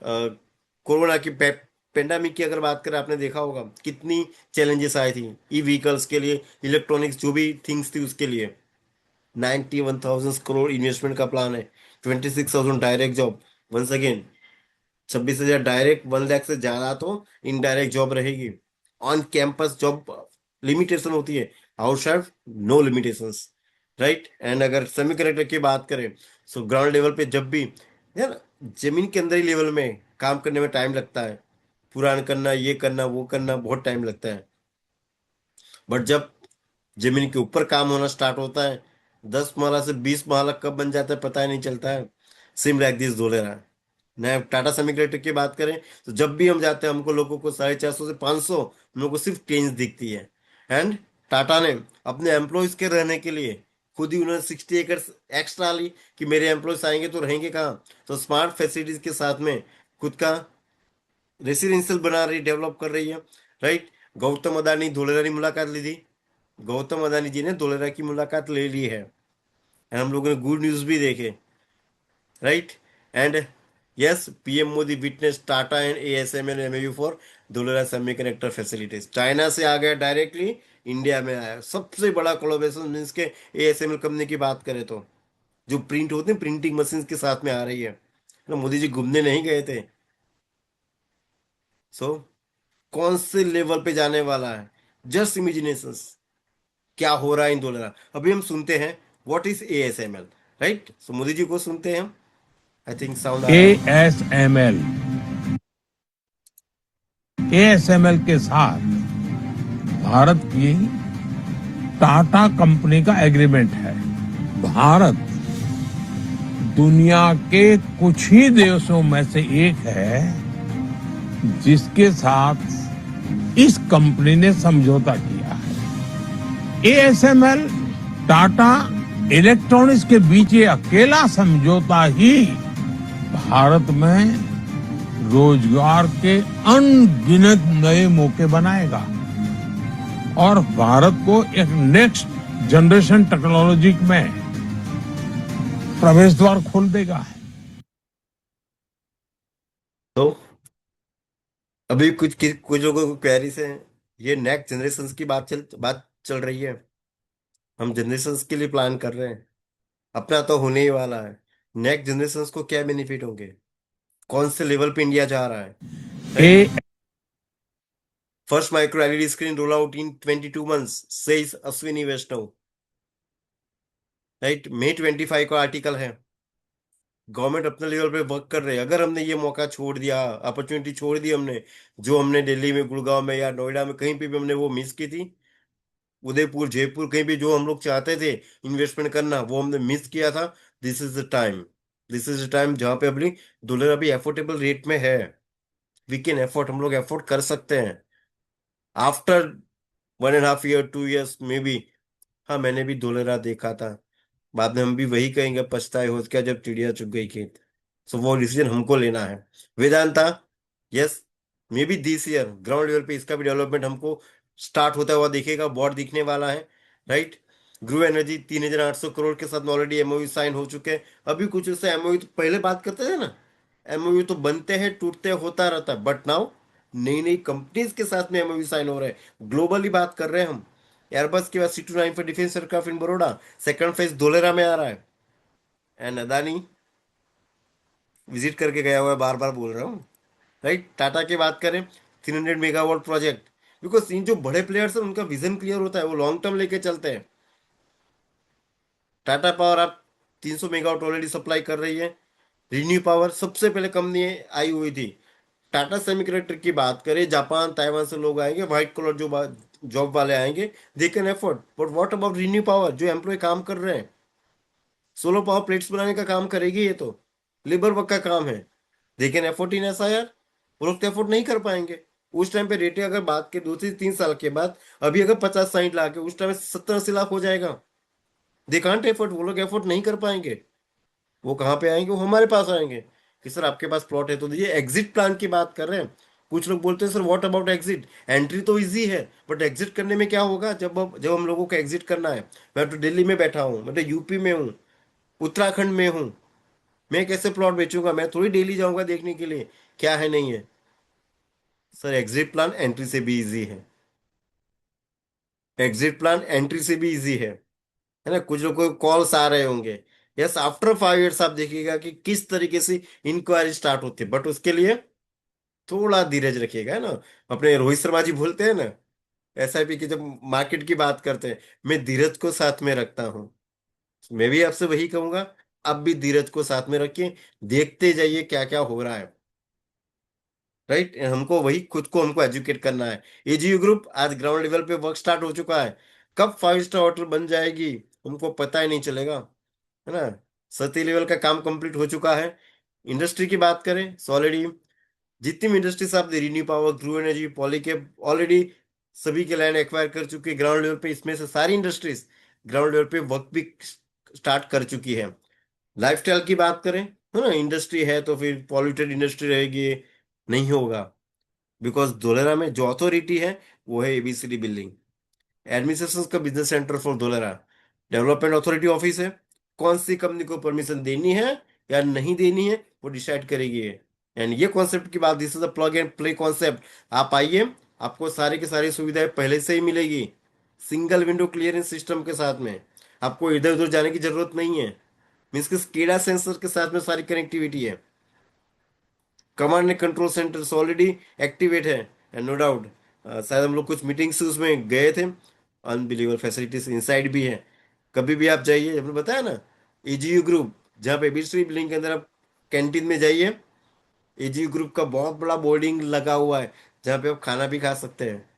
S1: कोरोना की पेंडेमिक की अगर बात करें, आपने देखा होगा कितनी चैलेंजेस आई थी ई व्हीकल्स के लिए, इलेक्ट्रॉनिक्स जो भी थिंग्स थी उसके लिए। 91,000 करोड़ इन्वेस्टमेंट का प्लान है। 26,000 direct job. Once again, 26,000 direct, 1 lakh से ज्यादा तो इनडायरेक्ट जॉब रहेगी। ऑन कैंपस जॉब लिमिटेशन होती है, outside no limitations. Right. And अगर सेमीकंडक्टर की बात करें, सो ग्राउंड लेवल पे जब भी, यार जमीन के अंदर ही लेवल में काम करने में टाइम लगता है। पुरान करना, ये करना, वो करना, बहुत टाइम लगता है। बट जब जमीन के ऊपर काम होना स्टार्ट होता है, 10 माला से 20 माला कब बन जाता है पता ही नहीं चलता है। SIM like this Dholera. नया टाटा सेमीकंडक्टर की बात करें, तो जब भी हम जाते हैं हमको लोगों को 450 से 500, हम लोग को सिर्फ चेंज दिखती है। एंड टाटा ने अपने एम्प्लॉयज के रहने के लिए खुद ही उन्होंने 60 एकड़ एक्स्ट्रा ली कि मेरे एम्प्लॉयज आएंगे तो रहेंगे कहाँ। तो स्मार्ट फैसिलिटीज के साथ में खुद का रेसिडेंशियल बना रही, डेवलप कर रही है। राइट। गौतम अदानी धोलेरा की मुलाकात ली थी। गौतम अदानी जी ने धोलेरा की मुलाकात ले ली है। And हम लोगों ने गुड न्यूज भी देखे। Right. And yes, PM Modi witness Tata and ASML MOU for Dholera semiconductor facilities. China से आ गया डायरेक्टली, इंडिया में आया सबसे बड़ा कोलैबोरेशन मीन्स के एएसएमएल कंपनी की बात करें तो, जो प्रिंट होते हैं प्रिंटिंग मशीन के साथ में आ रही है ना। मोदी जी घूमने नहीं गए थे। सो कौन से लेवल पे जाने वाला है, जस्ट इमेजिनेशंस। क्या हो रहा है इन धोलेरा। अभी हम सुनते हैं व्हाट इज एएसएमएल। राइट। सो मोदी जी को सुनते हैं हम। आई थिंक साउंड आ रहा है।
S2: एएसएमएल एएसएमएल के साथ भारत की टाटा कंपनी का एग्रीमेंट है। भारत दुनिया के कुछ ही देशों में से एक है जिसके साथ इस कंपनी ने समझौता किया है। एएसएमएल टाटा इलेक्ट्रॉनिक्स के बीच ये अकेला समझौता ही भारत में रोजगार के अनगिनत नए मौके बनाएगा और भारत को एक नेक्स्ट जनरेशन टेक्नोलॉजी में प्रवेश द्वार खोल देगा।
S1: तो अभी कुछ लोगों को क्वेरी से ये नेक्स्ट जनरेशन की बात चल रही है। हम जनरेशन के लिए प्लान कर रहे हैं, अपना तो होने ही वाला है। नेक्स्ट जनरेशन को क्या बेनिफिट होंगे, कौन से लेवल पे इंडिया जा रहा है। Right.
S2: A
S1: first micro LED screen roll out in 22 months, says Ashwini Vaishnaw. Right. मई 25 का आर्टिकल है। गवर्नमेंट अपने लेवल पे वर्क कर रहे हैं। अगर हमने ये मौका छोड़ दिया, अपॉर्चुनिटी छोड़ दी हमने, जो हमने दिल्ली में, गुड़गांव में या नोएडा में कहीं पे भी हमने वो मिस की थी, उदयपुर, जयपुर, कहीं भी जो हम लोग चाहते थे इन्वेस्टमेंट करना, वो हमने मिस किया था। This is the time. This is the time जहाँ पे अपनी डॉलर अभी एफोर्डेबल रेट में है। वी कैन एफोर्ड, हम लोग एफोर्ड कर सकते हैं। आफ्टर 1.5 ईयर, 2 इयर्स में भी। हाँ, मैंने भी धोलेरा देखा था। बाद में हम भी वही कहेंगे, पछताए हो क्या जब चिड़िया चुग गई खेत। सो वो डिसीजन हमको लेना है। Vedanta, yes, may be this year ground level पे इसका भी डेवलपमेंट हमको स्टार्ट होता हुआ दिखेगा, बोर्ड दिखने वाला है। राइट। ग्रू एनर्जी 3,800 करोड़ के साथ ऑलरेडी एमओयू साइन हो चुके हैं। अभी कुछ उससे एमओयू तो पहले बात करते थे ना, एमओयू तो बनते हैं, टूटते होता रहता है, बट नाउ नई नई कंपनीज के साथ में एमओयू साइन हो रहे हैं। ग्लोबली बात कर रहे हैं हम। एयरबस के बाद C-29 for defence aircraft in Baroda, second phase Dholera में आ रहा है। एंड अदानी विजिट करके गया हुआ है, बार बार बोल रहा हूँ। राइट। टाटा की बात करें, 300 मेगावाट प्रोजेक्ट। बिकॉज इन जो बड़े प्लेयर्स हैं उनका विजन क्लियर होता है, वो लॉन्ग टर्म लेके चलते हैं। टाटा पावर आप 300 मेगावाट ऑलरेडी सप्लाई कर रही है। रिन्यू पावर सबसे पहले कंपनी आई हुई थी, टाटा सेमीकंडक्टर की बात करें, जापान ताइवान से लोग आएंगे, व्हाइट कॉलर जो जॉब वाले आएंगे, they can afford. But what about renew power, जो एम्प्लॉय काम कर रहे हैं, सोलर पावर प्लेट्स बनाने का काम करेगी, ये तो लेबर वर्क का काम है। दे कैन एफोर्ड इन ऐसा यार, वो लोग तो एफोर्ड नहीं कर पाएंगे। उस टाइम पे रेटे अगर बात के 2 से 3 साल के बाद, अभी अगर 50-60 लाख है, उस टाइम 70-80 लाख हो जाएगा। दे कांट एफोर्ड, वो लोग एफोर्ड नहीं कर पाएंगे। वो कहाँ पे आएंगे? वो हमारे पास आएंगे कि सर आपके पास प्लॉट है तो दीजिए। एग्जिट प्लान की बात कर रहे हैं। कुछ लोग बोलते हैं sir what about exit, entry तो इजी है, बट एग्जिट करने में क्या होगा? जब हम लोगों को एग्जिट करना है, मैं तो दिल्ली में बैठा हूँ, मैं तो यूपी में हूँ, उत्तराखंड में हूँ, मैं कैसे प्लॉट बेचूंगा? मैं थोड़ी डेली जाऊंगा देखने के लिए क्या है नहीं है। सर एग्जिट प्लान एंट्री से भी इजी है, एग्जिट प्लान एंट्री से भी इजी है ना? कुछ लोग को कॉल्स आ रहे होंगे, यस, आफ्टर 5 इयर्स आप देखिएगा कि किस तरीके से इंक्वायरी स्टार्ट होती है, बट उसके लिए थोड़ा धीरज रखिएगा, है ना? अपने रोहित शर्मा जी बोलते हैं ना, एसआईपी की जब मार्केट की बात करते हैं, मैं धीरज को साथ में रखता हूँ। मैं भी आपसे वही कहूंगा, अब भी धीरज को साथ में रखिए, देखते जाइए क्या क्या हो रहा है। राइट, हमको वही खुद को हमको एजुकेट करना है। एजीयू ग्रुप आज ग्राउंड लेवल पे वर्क स्टार्ट हो चुका है। कब 5 स्टार होटल बन जाएगी हमको पता ही नहीं चलेगा, है ना? सती लेवल का काम कंप्लीट हो चुका है। इंडस्ट्री की बात करें, सॉलिडी जितनी भी इंडस्ट्रीज आप, रिन्यू पावर, ध्रुव एनर्जी, पॉलीकेप, ऑलरेडी सभी के लैंड एक्वायर कर चुके हैं ग्राउंड लेवल पे। इसमें से सारी इंडस्ट्रीज ग्राउंड लेवल पे वर्क भी स्टार्ट कर चुकी है। लाइफस्टाइल की बात करें, है ना, इंडस्ट्री है तो फिर पॉल्यूटेड इंडस्ट्री रहेगी? नहीं होगा, बिकॉज धोलेरा में जो अथॉरिटी है वो है एबीसीडी बिल्डिंग, एडमिनिस्ट्रेशन का business centre for Dholera. Development authority office है, कौन सी कंपनी को परमिशन देनी है या नहीं देनी है वो डिसाइड करेगी ये। एंड ये कॉन्सेप्ट की बात, this is a plug and play concept. आप आइए, आपको सारी की सारी सुविधाएं पहले से ही मिलेगी, सिंगल विंडो क्लियरेंस सिस्टम के साथ में। आपको इधर उधर जाने की जरूरत नहीं है। मीन्स कि स्केडा सेंसर के साथ में सारी कनेक्टिविटी है। Command and control centre already activate है, एंड नो डाउट शायद हम लोग कुछ मीटिंग्स उसमें गए थे। अनबिलीवर फैसिलिटीज इनसाइड भी है। कभी भी आप जाइए, हमने बताया ना, एजीयू ग्रुप, जहाँ पे बीसवीं बिल्डिंग के अंदर आप कैंटीन में जाइए, एजीयू ग्रुप का बहुत बड़ा बोर्डिंग लगा हुआ है, जहाँ पे आप खाना भी खा सकते हैं।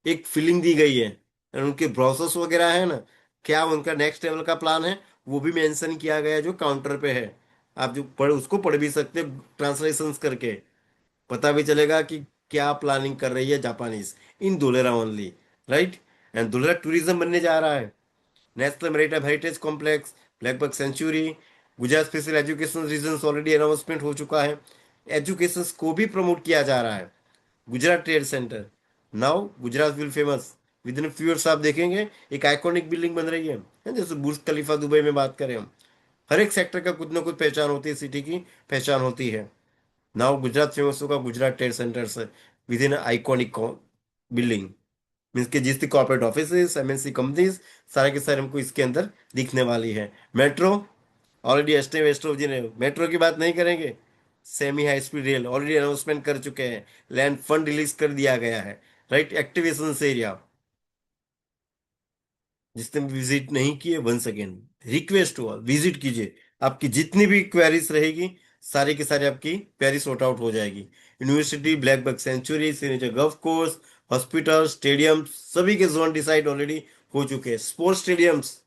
S1: एक फीलिंग दी गई है, और उनके ब्राउजर्स वगैरह है ना, क्या उनका नेक्स्ट लेवल का प्लान है वो भी मेंशन किया गया है जो काउंटर पे है। आप जो पढ़ उसको पढ़ भी सकते हैं ट्रांसलेशंस करके, पता भी चलेगा कि क्या प्लानिंग कर रही है Japanese in Dhulera only. Right, and Dhulera tourism बनने जा रहा है। National maritime heritage complex, blackbuck sanctuary, Gujarat special education region already announcement हो चुका है। एजुकेशन को भी प्रमोट किया जा रहा है। Gujarat trade centre, now Gujarat will famous. With in few years आप देखेंगे एक आइकॉनिक बिल्डिंग बन रही है जैसे बुर्ज खलीफा दुबई में बात करें हम। हर एक सेक्टर का कुछ ना कुछ पहचान होती है, सिटी की पहचान होती है। नाउ गुजरात फेमस होगा गुजरात ट्रेड सेंटर से, with in iconic building. Means कि जितनी कॉर्पोरेट ऑफिस, एमएनसी कंपनीज, सारे के सारे हमको इसके अंदर दिखने वाली है। मेट्रो, ऑलरेडी एस्टे वेस्टो जी ने मेट्रो की बात नहीं करेंगे। Semi high speed rail already announcement कर चुके हैं, लैंड फंड रिलीज कर दिया गया है। राइट, एक्टिवेशन एरिया, जिसने विजिट नहीं किए, 1 सेकेंड रिक्वेस्ट हुआ, विजिट कीजिए। आपकी जितनी भी क्वेरीज रहेगी, सारी की सारी आपकी क्वेरी सॉर्ट आउट हो जाएगी। University, black buck sanctuary, signature golf course, hospital, stadium, सभी के जोन डिसाइड ऑलरेडी हो चुके हैं। Sports stadiums,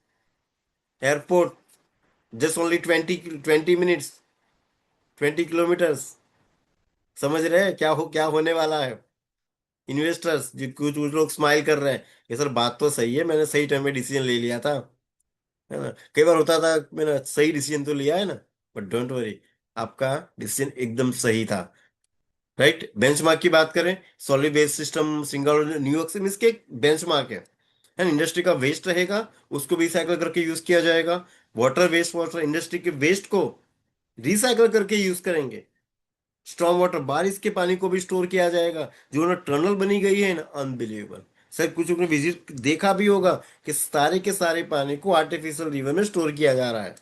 S1: airport, just only 20 minutes, 20 kilometres. समझ रहे हैं क्या होने वाला है? इन्वेस्टर्स जो कुछ कुछ लोग स्माइल कर रहे हैं, ये सर बात तो सही है, मैंने सही टाइम में डिसीजन ले लिया था, है ना? कई बार होता था मैंने सही डिसीजन तो लिया है ना, बट डोंट वरी, आपका डिसीजन एकदम सही था। राइट, बेंचमार्क की बात करें, solid waste system Singapore New York से, मिस के बेंचमार्क है। इंडस्ट्री का वेस्ट रहेगा, उसको भी रिसाइकल करके यूज किया जाएगा। वाटर इंडस्ट्री के वेस्ट को रिसाइकल करके यूज करेंगे। स्ट्रॉन्ग वाटर, बारिश के पानी को भी स्टोर किया जाएगा। जो ना टनल बनी गई है ना, अनबिलीवेबल। सर कुछ लोगों ने विजिट देखा भी होगा कि सारे के सारे पानी को आर्टिफिशियल रिवर में स्टोर किया जा रहा है।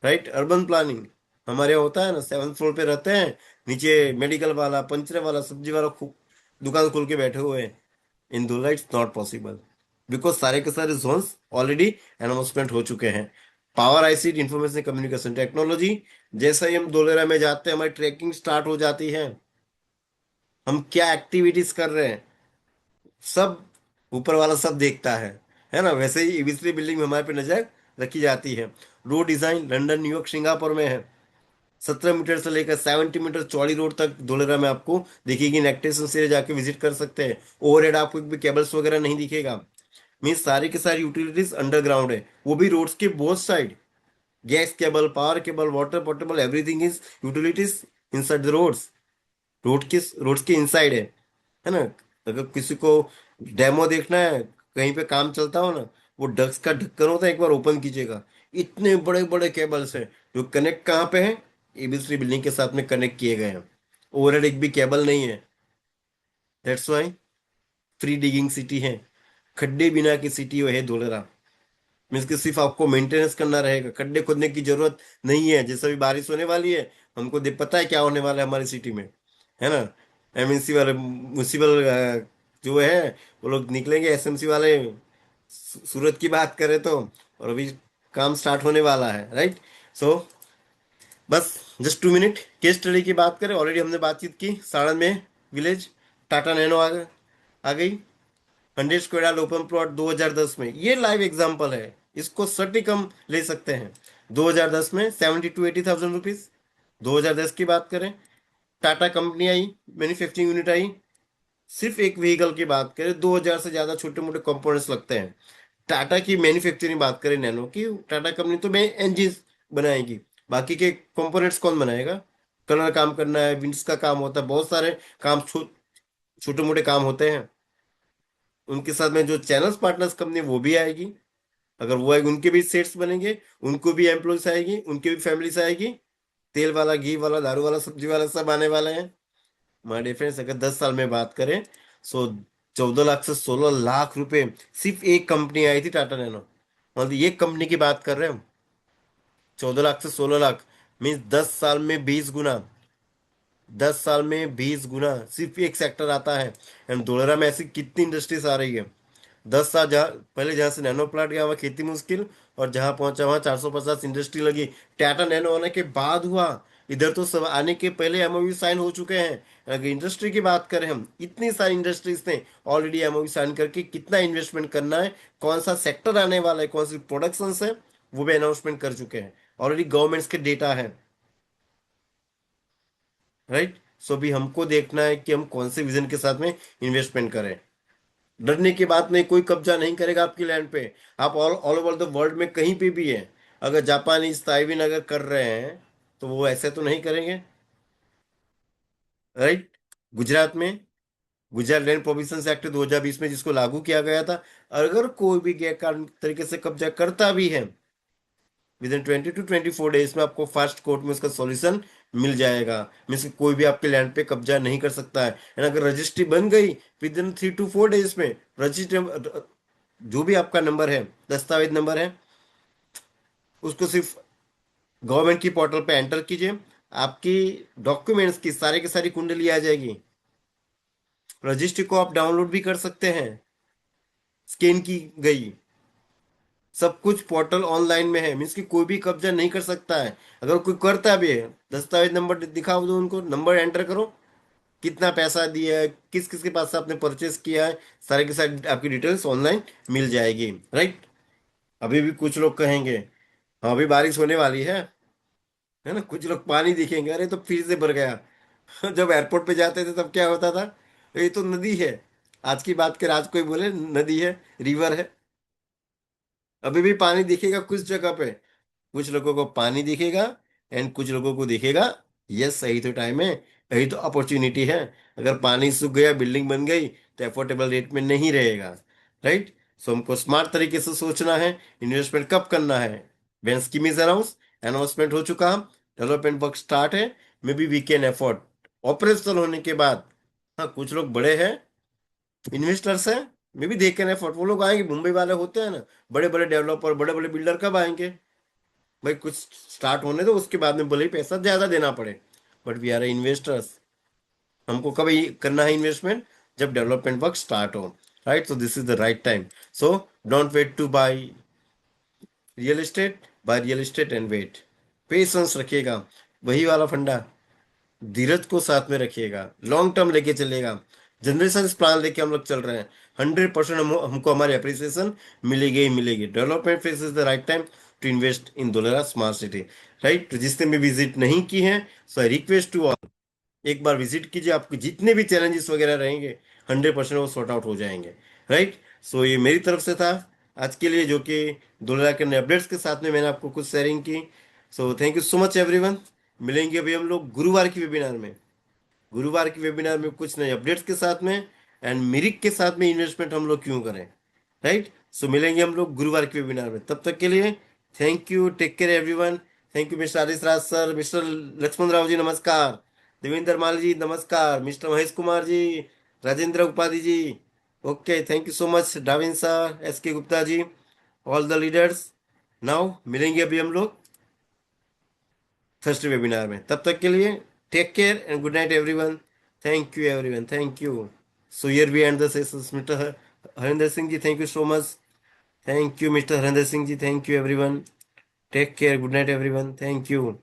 S1: राइट, अर्बन प्लानिंग हमारे यहाँ होता है ना, 7th फ्लोर पे रहते हैं, नीचे मेडिकल वाला, पंचर वाला, सब्जी वाला दुकान खोल के बैठे हुए हैं। इन दूल्हा इट्स नॉट पॉसिबल, बिकॉज सारे के सारे जोन्स ऑलरेडी अनाउंसमेंट हो चुके हैं। Power IC information communication technology, जैसे ही हम धोलेरा में जाते हैं हमारी ट्रैकिंग स्टार्ट हो जाती है। हम क्या एक्टिविटीज कर रहे हैं, सब ऊपर वाला सब देखता है ना। वैसे ही एबीसी बिल्डिंग में हमारे पे नजर रखी जाती है। Road design London, New York, Singapore में है। 17 मीटर से लेकर 70 मीटर चौड़ी रोड तक धोलेरा में आपको दिखेगी। नेक्टेशन से जाके विजिट कर सकते हैं। ओवरहेड आपको भी केबल्स वगैरह नहीं दिखेगा। मीन्स सारी की सारी यूटिलिटीज अंडरग्राउंड है, वो भी रोड्स के both side. Gas cable, power cable, water portable, everything is utilities inside the roads. Roads के इनसाइड है ना। अगर किसी को डेमो देखना है, कहीं पे काम चलता हो ना, वो डक्स का ढक्कन होता है, एक बार ओपन कीजिएगा। इतने बड़े बड़े केबल्स हैं जो कनेक्ट कहाँ पे है, एबीसी बिल्डिंग के साथ में कनेक्ट किए गए हैं। ओवरहेड एक भी केबल नहीं है। That's Y free digging city है, खड्डे बिना की सिटी है धोलेरा। मीन्स कि सिर्फ आपको मेंटेनेंस करना रहेगा, खड्डे खोदने की जरूरत नहीं है। जैसे भी बारिश होने वाली है, हमको पता है क्या होने वाला है हमारी सिटी में, है ना। एमएनसी वाले म्यूनिसिपल जो है, वो लोग निकलेंगे, एसएमसी वाले। सूरत की बात करें तो, और अभी काम स्टार्ट होने वाला है, राइट। सो बस जस्ट 2 मिनट केस स्टडी की बात करें। ऑलरेडी हमने बातचीत की साड़न में विलेज, टाटा नैनो आ गई। 100 स्क्वायर ओपन प्लॉट 2010 में, ये लाइव एग्जांपल है। इसको सटीक हम ले सकते हैं। 2010 में 70 to 80 थाउजेंड रुपीज। 2010 की बात करें, टाटा कंपनी आई, मैन्युफैक्चरिंग यूनिट आई। सिर्फ एक व्हीकल की बात करें, 2000 से ज्यादा छोटे मोटे कंपोनेंट्स लगते हैं। टाटा की मैन्युफैक्चरिंग बात करें नैनो की, टाटा कंपनी तो मैं इंजन बनाएगी, बाकी के कंपोनेंट्स कौन बनाएगा। कलर काम करना है, विंड्स का काम होता है, बहुत सारे काम छोटे मोटे काम होते हैं। उनके साथ में जो चैनल्स पार्टनर्स कंपनी वो भी आएगी। अगर वो आएगी, उनके भी सेट्स बनेंगे, उनको भी एम्प्लॉयज आएगी, उनके भी फैमिलीज आएगी। तेल वाला, घी वाला, दारू वाला, सब्जी वाला सब आने वाले हैं। माय डिफरेंस अगर 10 साल में बात करें, सो 14 लाख से 16 लाख रुपए सिर्फ एक कंपनी आई थी, टाटा नैनो। मतलब ये कंपनी की बात कर रहे हैं हम। 14 लाख से 16 लाख, मीन्स 10 साल में 20 गुना। 10 साल में 20 गुना सिर्फ एक सेक्टर आता है। एंड धोलेरा में ऐसी कितनी इंडस्ट्रीज आ रही है। 10 साल जहाँ पहले, जहाँ से नैनो प्लांट गया वहाँ खेती मुश्किल, और जहाँ पहुंचा वहाँ 450 इंडस्ट्री लगी। टाटा नैनो आने के बाद हुआ। इधर तो सब आने के पहले एमओयू साइन हो चुके हैं। अगर इंडस्ट्री की बात करें हम, इतनी सारी इंडस्ट्रीज ने ऑलरेडी एमओयू साइन करके कितना इन्वेस्टमेंट करना है, कौन सा सेक्टर आने वाला है, कौन सी प्रोडक्शन है, वो भी अनाउंसमेंट कर चुके हैं। ऑलरेडी गवर्नमेंट्स के डेटा है, राइट। सो भी हमको देखना है कि हम कौन से विजन के साथ में इन्वेस्टमेंट करें। डरने की बात नहीं, कोई कब्जा नहीं करेगा आपकी लैंड पे। आप all all over the world में कहीं पे भी हैं, अगर जापानीज ताइवान अगर कर रहे हैं, तो वो ऐसे तो नहीं करेंगे, राइट। गुजरात में गुजरात लैंड प्रोविजंस एक्ट 2020 में जिसको लागू किया गया था, अगर कोई भी गैर कानूनी तरीके से कब्जा करता भी है, विद इन 20 to 24 डेज में आपको फास्ट कोर्ट में उसका सॉल्यूशन मिल जाएगा। मीन्स कोई भी आपके लैंड पे कब्जा नहीं कर सकता है। एंड अगर रजिस्ट्री बन गई, विद इन 3 to 4 डेज में रजिस्ट्री, जो भी आपका नंबर है, दस्तावेज नंबर है, उसको सिर्फ गवर्नमेंट की पोर्टल पे एंटर कीजिए। आपकी डॉक्यूमेंट्स की सारी की सारी कुंडली आ जाएगी। रजिस्ट्री को आप डाउनलोड भी कर सकते हैं, स्कैन की गई। सब कुछ पोर्टल ऑनलाइन में है, मीन्स कि कोई भी कब्जा नहीं कर सकता है। अगर कोई करता भी है, दस्तावेज नंबर दिखाओ, दो उनको, नंबर एंटर करो, कितना पैसा दिया है, किस किस के पास से आपने परचेस किया है, सारे के सारे आपकी डिटेल्स ऑनलाइन मिल जाएगी, राइट। अभी भी कुछ लोग कहेंगे, हाँ अभी बारिश होने वाली है ना, कुछ लोग पानी दिखेंगे, अरे तो फिर से भर गया। जब एयरपोर्ट पे जाते थे तब क्या होता था, ये तो नदी है। आज की बात कर, आज कोई बोले नदी है, रिवर है। अभी भी पानी दिखेगा कुछ जगह पे, कुछ लोगों को पानी दिखेगा, एंड कुछ लोगों को दिखेगा, यस सही तो टाइम है, यही तो अपॉर्चुनिटी है। अगर पानी सूख गया, बिल्डिंग बन गई, तो अफोर्डेबल रेट में नहीं रहेगा, राइट। सो हमको स्मार्ट तरीके से सोचना है, इन्वेस्टमेंट कब करना है। वेन स्कीम इज अनाउंसमेंट हो चुका, डेवलपमेंट वर्क स्टार्ट है, maybe we can afford. Operational होने के बाद, हाँ कुछ लोग बड़े हैं, इन्वेस्टर्स हैं, may be they can afford, वो लोग आएंगे। मुंबई वाले होते हैं ना, बड़े बड़े डेवलपर, बड़े बड़े बिल्डर, कब आएंगे भाई, कुछ स्टार्ट होने दो, उसके बाद में भले ही पैसा ज्यादा देना पड़े, बट वी आर इन्वेस्टर्स। हमको कब ये करना है इन्वेस्टमेंट, जब डेवलपमेंट वर्क स्टार्ट हो, right. So this is the right time. So don't wait to buy real estate, buy real estate and wait. Patience रखिएगा, वही वाला फंडा। धीरज को साथ में रखिएगा, लॉन्ग टर्म लेके चलेगा, जनरेशन प्लान लेके हम लोग चल रहे हैं। 100% हमको हमारी अप्रिसिएशन मिलेगी ही मिलेगी। Development phase is the right time to invest in Dholera smart city. Right, तो जिसने भी विजिट नहीं की है, so I request to all, एक बार विजिट कीजिए, आपको जितने भी चैलेंजेस वगैरह रहेंगे 100% वो सॉर्ट आउट हो जाएंगे। राइट, सो ये मेरी तरफ से था आज के लिए, जो कि 2,000 के नए अपडेट्स के साथ में मैंने आपको कुछ शेयरिंग की। So thank you so much everyone. मिलेंगे अभी हम लोग गुरुवार की वेबिनार में। गुरुवार की वेबिनार में कुछ नए अपडेट्स के साथ में, एंड मिरिक के साथ में इन्वेस्टमेंट हम लोग क्यों करें। राइट, सो मिलेंगे हम लोग गुरुवार के वेबिनार में। तब तक के लिए thank you, take care everyone. Thank you mister Adish Raj sir, mister Laxman Rao ji नमस्कार, देवेंद्र माल जी नमस्कार, mister Mahesh Kumar ji, Rajendra Upadhi ji. Okay, thank you so much Davin sir, S K Gupta ji, all the leaders. Now मिलेंगे अभी हम लोग थर्सडे वेबिनार में। तब तक के लिए take care and good night everyone. Thank you everyone, thank you. So here we end the sessions, mister Harinder Singh ji, thank you so much. Thank you mister Harinder Singh ji, thank you everyone. Take care, good night everyone, thank you.